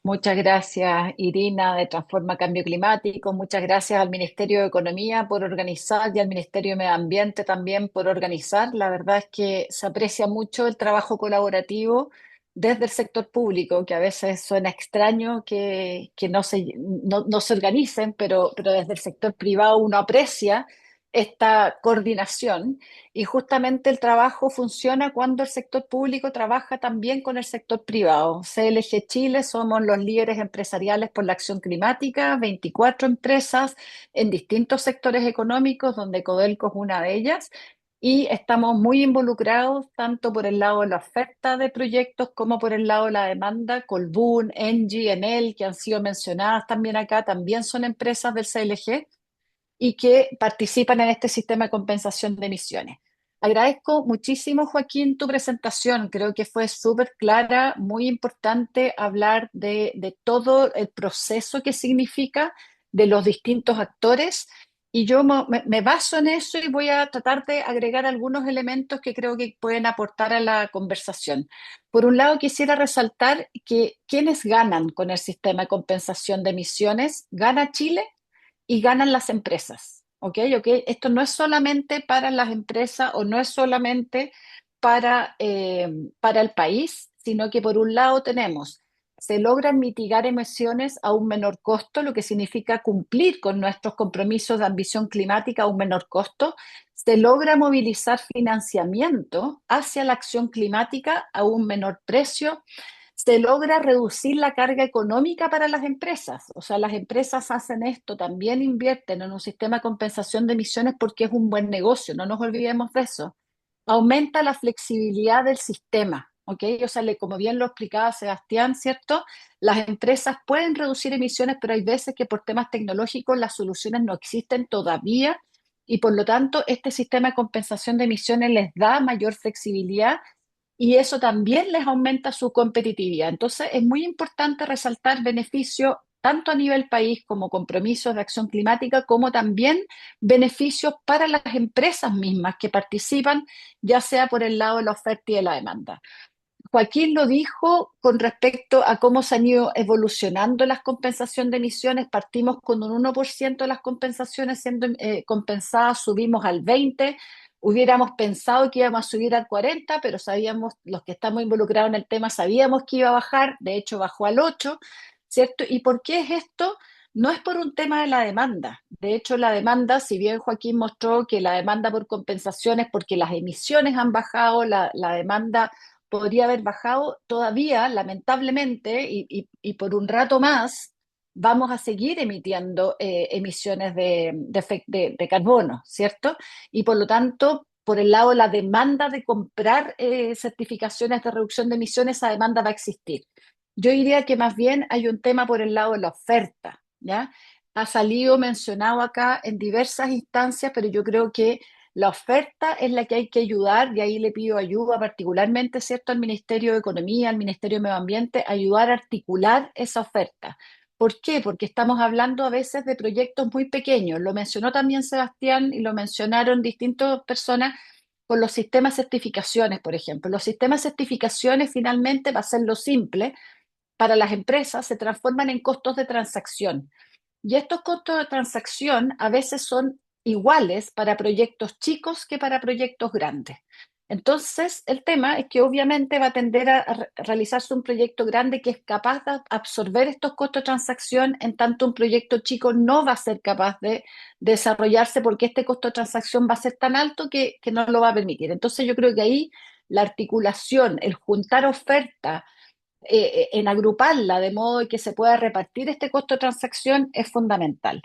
Muchas gracias, Irina, de Transforma Cambio Climático. Muchas gracias al Ministerio de Economía por organizar y al Ministerio de Medio Ambiente también por organizar. La verdad es que se aprecia mucho el trabajo colaborativo desde el sector público, que a veces suena extraño que no se organicen, pero desde el sector privado uno aprecia esta coordinación. Y justamente el trabajo funciona cuando el sector público trabaja también con el sector privado. CLG Chile somos los líderes empresariales por la acción climática, 24 empresas en distintos sectores económicos, donde Codelco es una de ellas. Y estamos muy involucrados tanto por el lado de la oferta de proyectos como por el lado de la demanda. Colbún, Engie, Enel, que han sido mencionadas también acá, también son empresas del CLG y que participan en este sistema de compensación de emisiones. Agradezco muchísimo, Joaquín, tu presentación. Creo que fue súper clara, muy importante hablar de todo el proceso que significa, de los distintos actores. Y yo me baso en eso y voy a tratar de agregar algunos elementos que creo que pueden aportar a la conversación. Por un lado, quisiera resaltar que quienes ganan con el sistema de compensación de emisiones, gana Chile y ganan las empresas. ¿Ok? ¿Ok? Esto no es solamente para las empresas o no es solamente para el país, sino que por un lado tenemos, se logran mitigar emisiones a un menor costo, lo que significa cumplir con nuestros compromisos de ambición climática a un menor costo. Se logra movilizar financiamiento hacia la acción climática a un menor precio. Se logra reducir la carga económica para las empresas. O sea, las empresas hacen esto, también invierten en un sistema de compensación de emisiones porque es un buen negocio, no nos olvidemos de eso. Aumenta la flexibilidad del sistema, ¿ok? O sea, como bien lo explicaba Sebastián, ¿cierto? Las empresas pueden reducir emisiones, pero hay veces que por temas tecnológicos las soluciones no existen todavía y por lo tanto este sistema de compensación de emisiones les da mayor flexibilidad y eso también les aumenta su competitividad. Entonces, es muy importante resaltar beneficios tanto a nivel país como compromisos de acción climática, como también beneficios para las empresas mismas que participan, ya sea por el lado de la oferta y de la demanda. Joaquín lo dijo con respecto a cómo se han ido evolucionando las compensaciones de emisiones. Partimos con un 1% de las compensaciones siendo compensadas, subimos al 20%. Hubiéramos pensado que íbamos a subir al 40%, pero sabíamos, los que estamos involucrados en el tema, sabíamos que iba a bajar, de hecho bajó al 8%, ¿cierto? ¿Y por qué es esto? No es por un tema de la demanda. De hecho, la demanda, si bien Joaquín mostró que la demanda por compensaciones, porque las emisiones han bajado, la demanda podría haber bajado todavía, lamentablemente, y por un rato más, vamos a seguir emitiendo emisiones de carbono, ¿cierto? Y por lo tanto, por el lado de la demanda de comprar certificaciones de reducción de emisiones, esa demanda va a existir. Yo diría que más bien hay un tema por el lado de la oferta, ¿ya? Ha salido mencionado acá en diversas instancias, pero yo creo que la oferta es la que hay que ayudar y ahí le pido ayuda particularmente, ¿cierto?, al Ministerio de Economía, al Ministerio de Medio Ambiente, ayudar a articular esa oferta. ¿Por qué? Porque estamos hablando a veces de proyectos muy pequeños. Lo mencionó también Sebastián y lo mencionaron distintas personas con los sistemas de certificaciones, por ejemplo. Los sistemas de certificaciones finalmente, para hacerlo simple, para las empresas se transforman en costos de transacción. Y estos costos de transacción a veces son iguales para proyectos chicos que para proyectos grandes. Entonces, el tema es que obviamente va a tender a realizarse un proyecto grande que es capaz de absorber estos costos de transacción, en tanto un proyecto chico no va a ser capaz de desarrollarse porque este costo de transacción va a ser tan alto que no lo va a permitir. Entonces, yo creo que ahí la articulación, el juntar oferta, en agruparla de modo que se pueda repartir este costo de transacción es fundamental.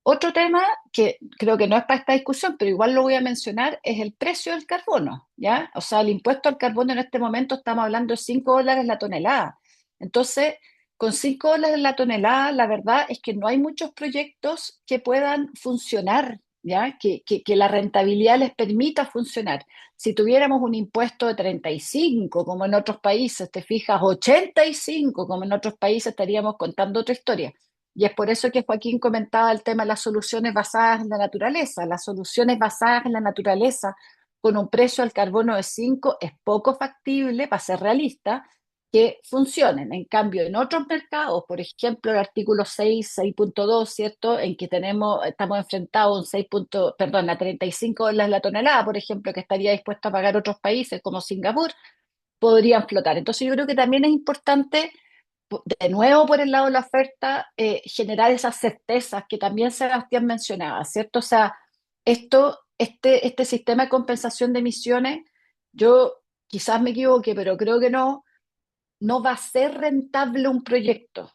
Otro tema que creo que no es para esta discusión, pero igual lo voy a mencionar, es el precio del carbono, ¿ya? O sea, el impuesto al carbono en este momento estamos hablando de $5 la tonelada. Entonces, con $5 la tonelada, la verdad es que no hay muchos proyectos que puedan funcionar, ¿ya? Que la rentabilidad les permita funcionar. Si tuviéramos un impuesto de 35, como en otros países, te fijas, 85, como en otros países, estaríamos contando otra historia. Y es por eso que Joaquín comentaba el tema de las soluciones basadas en la naturaleza. Las soluciones basadas en la naturaleza con un precio al carbono de 5 es poco factible, para ser realista, que funcionen. En cambio, en otros mercados, por ejemplo, el artículo 6, 6.2, ¿cierto? En que estamos enfrentados a un 6 perdón, a $35 la tonelada, por ejemplo, que estaría dispuesto a pagar otros países como Singapur, podrían flotar. Entonces yo creo que también es importante, de nuevo por el lado de la oferta, generar esas certezas que también Sebastián mencionaba, ¿cierto? O sea, este sistema de compensación de emisiones, yo quizás me equivoque, pero creo que no va a ser rentable un proyecto,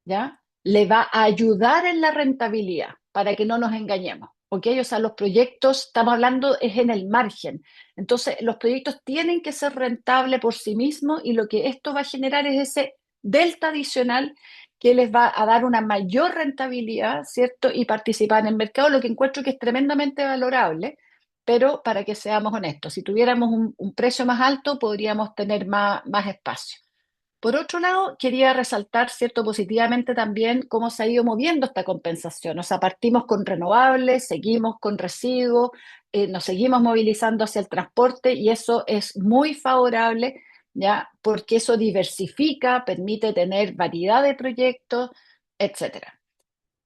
¿ya? Le va a ayudar en la rentabilidad, para que no nos engañemos, ¿ok? O sea, los proyectos, estamos hablando, es en el margen. Entonces, los proyectos tienen que ser rentables por sí mismos y lo que esto va a generar es ese delta adicional que les va a dar una mayor rentabilidad, ¿cierto? Y participar en el mercado, lo que encuentro que es tremendamente valorable. Pero para que seamos honestos, si tuviéramos un precio más alto, podríamos tener más espacio. Por otro lado, quería resaltar, cierto, positivamente también cómo se ha ido moviendo esta compensación. O sea, partimos con renovables, seguimos con residuos, nos seguimos movilizando hacia el transporte y eso es muy favorable, ¿ya? Porque eso diversifica, permite tener variedad de proyectos, etcétera.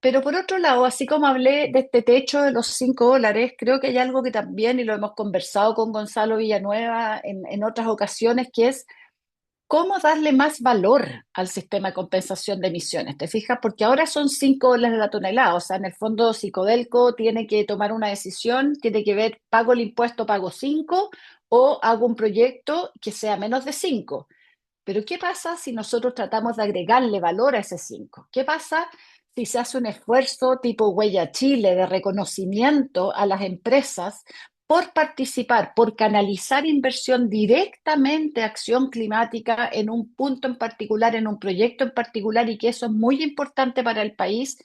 Pero por otro lado, así como hablé de este techo de los $5, creo que hay algo que también, y lo hemos conversado con Gonzalo Villanueva en otras ocasiones, que es cómo darle más valor al sistema de compensación de emisiones. ¿Te fijas? Porque ahora son $5 la tonelada. O sea, en el fondo, si Codelco tiene que tomar una decisión, tiene que ver, ¿pago el impuesto, pago 5 o hago un proyecto que sea menos de 5? Pero ¿qué pasa si nosotros tratamos de agregarle valor a ese 5? ¿Qué pasa si se hace un esfuerzo tipo Huella Chile de reconocimiento a las empresas por participar, por canalizar inversión directamente a acción climática en un punto en particular, en un proyecto en particular, y que eso es muy importante para el país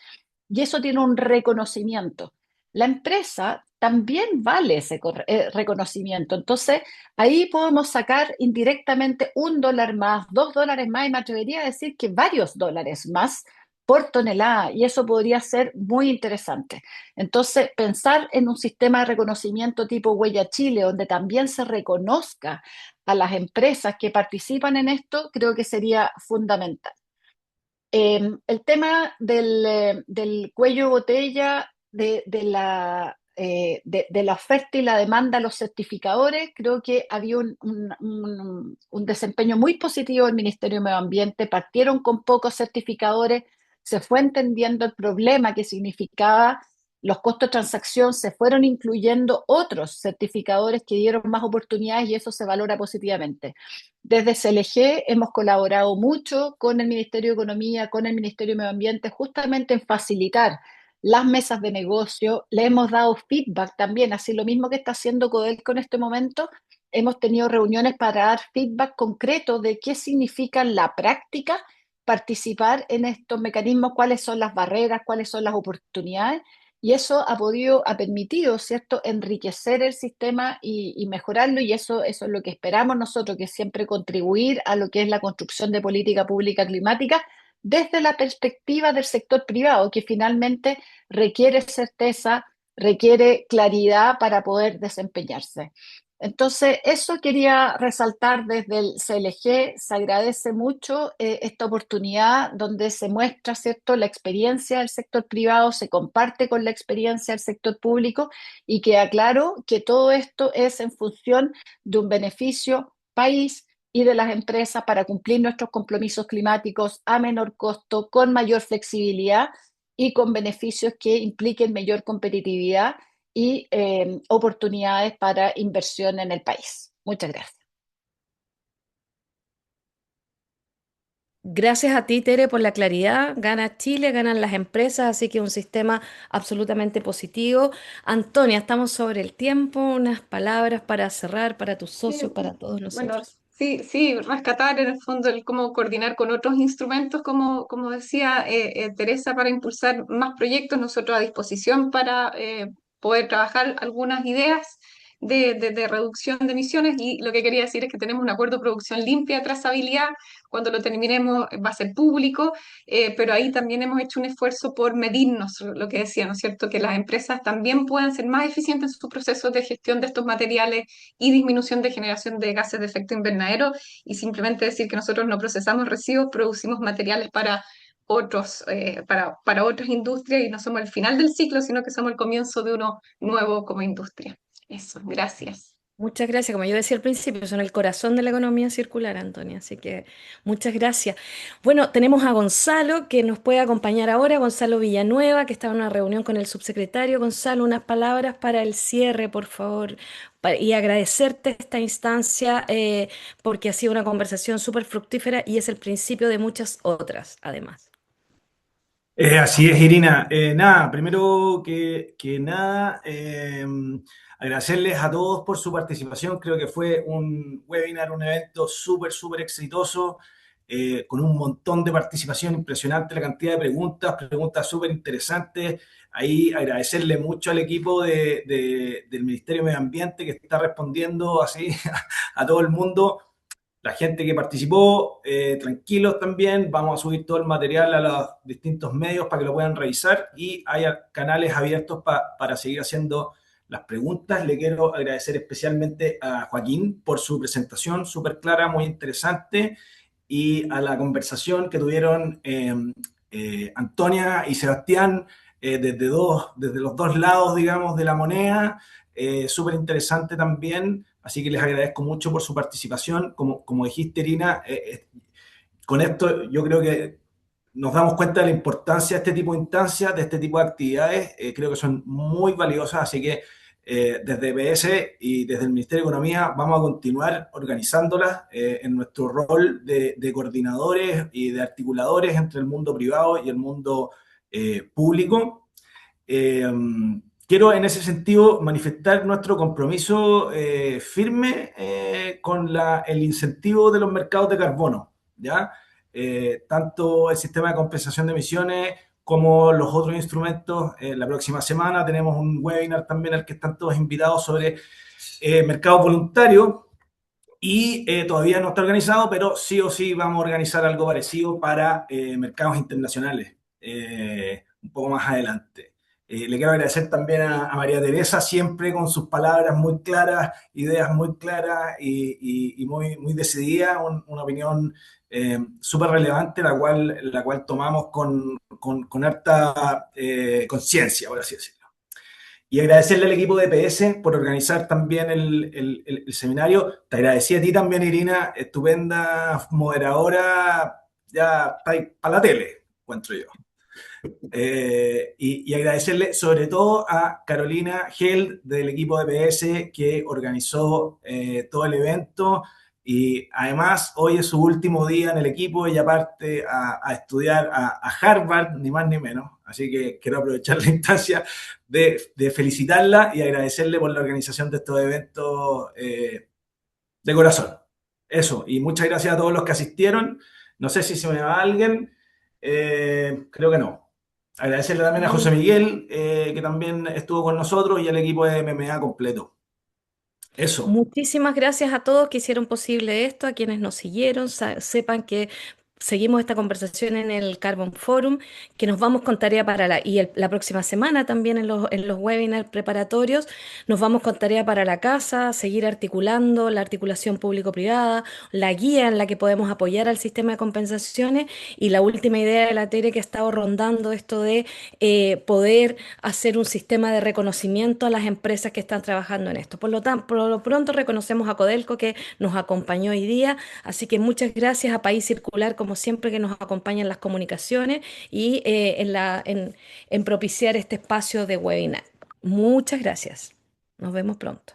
y eso tiene un reconocimiento? La empresa también vale ese reconocimiento. Entonces, ahí podemos sacar indirectamente $1 más, $2 más, y me atrevería a decir que varios dólares más por tonelada, y eso podría ser muy interesante. Entonces, pensar en un sistema de reconocimiento tipo Huella Chile, donde también se reconozca a las empresas que participan en esto, creo que sería fundamental. El tema del cuello de botella de la oferta y la demanda a los certificadores, creo que había un desempeño muy positivo del Ministerio de Medio Ambiente. Partieron con pocos certificadores, se fue entendiendo el problema que significaba los costos de transacción, se fueron incluyendo otros certificadores que dieron más oportunidades y eso se valora positivamente. Desde CLG hemos colaborado mucho con el Ministerio de Economía, con el Ministerio de Medio Ambiente, justamente en facilitar las mesas de negocio. Le hemos dado feedback también, así lo mismo que está haciendo Codelco en este momento. Hemos tenido reuniones para dar feedback concreto de qué significa en la práctica participar en estos mecanismos, cuáles son las barreras, cuáles son las oportunidades. Y eso ha permitido, ¿cierto?, enriquecer el sistema y mejorarlo, y eso es lo que esperamos nosotros, que es siempre contribuir a lo que es la construcción de política pública climática desde la perspectiva del sector privado, que finalmente requiere certeza, requiere claridad para poder desempeñarse. Entonces, eso quería resaltar desde el CLG. Se agradece mucho esta oportunidad donde se muestra, ¿cierto?, la experiencia del sector privado, se comparte con la experiencia del sector público y queda claro que todo esto es en función de un beneficio país y de las empresas para cumplir nuestros compromisos climáticos a menor costo, con mayor flexibilidad y con beneficios que impliquen mayor competitividad y oportunidades para inversión en el país. Muchas gracias. Gracias a ti, Tere, por la claridad. Gana Chile, ganan las empresas, así que un sistema absolutamente positivo. Antonia, estamos sobre el tiempo. Unas palabras para cerrar, para tus Sí, socios, para todos bueno, nosotros. sí, sí, rescatar en el fondo el cómo coordinar con otros instrumentos, como decía Teresa, para impulsar más proyectos, nosotros a disposición para poder trabajar algunas ideas de reducción de emisiones y lo que quería decir es que tenemos un acuerdo de producción limpia, trazabilidad, cuando lo terminemos va a ser público, pero ahí también hemos hecho un esfuerzo por medirnos, lo que decía, ¿no es cierto?, que las empresas también puedan ser más eficientes en sus procesos de gestión de estos materiales y disminución de generación de gases de efecto invernadero y simplemente decir que nosotros no procesamos residuos, producimos materiales para para otras industrias y no somos el final del ciclo, sino que somos el comienzo de uno nuevo como industria. Eso, gracias. Muchas gracias. Como yo decía al principio, son el corazón de la economía circular, Antonia. Así que muchas gracias. Bueno, tenemos a Gonzalo que nos puede acompañar ahora, Gonzalo Villanueva, que está en una reunión con el subsecretario. Gonzalo, unas palabras para el cierre, por favor, y agradecerte esta instancia porque ha sido una conversación súper fructífera y es el principio de muchas otras, además. Así es, Irina. Nada, primero que nada, agradecerles a todos por su participación. Creo que fue un webinar, un evento súper, súper exitoso, con un montón de participación, impresionante la cantidad de preguntas, preguntas súper interesantes. Ahí agradecerle mucho al equipo del Ministerio de Medio Ambiente que está respondiendo así a todo el mundo. La gente que participó, tranquilos también, vamos a subir todo el material a los distintos medios para que lo puedan revisar y hay canales abiertos para seguir haciendo las preguntas. Le quiero agradecer especialmente a Joaquín por su presentación súper clara, muy interesante, y a la conversación que tuvieron Antonia y Sebastián desde los dos lados, digamos, de la moneda, súper interesante también. Así que les agradezco mucho por su participación. Como dijiste, Irina, con esto yo creo que nos damos cuenta de la importancia de este tipo de instancias, de este tipo de actividades. Creo que son muy valiosas, así que desde EPS y desde el Ministerio de Economía vamos a continuar organizándolas en nuestro rol de coordinadores y de articuladores entre el mundo privado y el mundo público. Eh, Quiero en ese sentido manifestar nuestro compromiso firme con el incentivo de los mercados de carbono, ¿ya? Tanto el sistema de compensación de emisiones como los otros instrumentos. La próxima semana tenemos un webinar también al que están todos invitados sobre mercado voluntario y todavía no está organizado, pero sí o sí vamos a organizar algo parecido para mercados internacionales un poco más adelante. Le quiero agradecer también a María Teresa, siempre con sus palabras muy claras, ideas muy claras y muy, muy decididas, una opinión súper relevante, la cual tomamos con harta conciencia, por así decirlo. Y agradecerle al equipo de PS por organizar también el seminario. Te agradecí a ti también, Irina, estupenda moderadora, ya para la tele, encuentro yo. Y agradecerle sobre todo a Carolina Held del equipo de PS que organizó todo el evento y además hoy es su último día en el equipo. Ella parte a estudiar a Harvard, ni más ni menos, así que quiero aprovechar la instancia de felicitarla y agradecerle por la organización de estos eventos de corazón. Eso, y muchas gracias a todos los que asistieron. No sé si se me va alguien, creo que no. Agradecerle también a José Miguel, que también estuvo con nosotros, y al equipo de MMA completo. Eso. Muchísimas gracias a todos que hicieron posible esto, a quienes nos siguieron. Sepan que seguimos esta conversación en el Carbon Forum, que nos vamos con tarea para la próxima semana también en los webinars preparatorios, nos vamos con tarea para la casa, seguir articulando la articulación público-privada, la guía en la que podemos apoyar al sistema de compensaciones y la última idea de la Tere que ha estado rondando esto de poder hacer un sistema de reconocimiento a las empresas que están trabajando en esto. Por lo tanto, por lo pronto reconocemos a Codelco que nos acompañó hoy día, así que muchas gracias a País Circular, como siempre, que nos acompaña en las comunicaciones y en propiciar este espacio de webinar. Muchas gracias. Nos vemos pronto.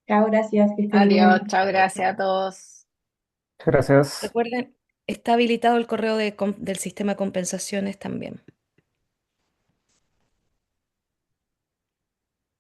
Chao, gracias, que estén Adiós, bien. chao, gracias a todos. Gracias. Recuerden, está habilitado el correo del sistema de compensaciones también.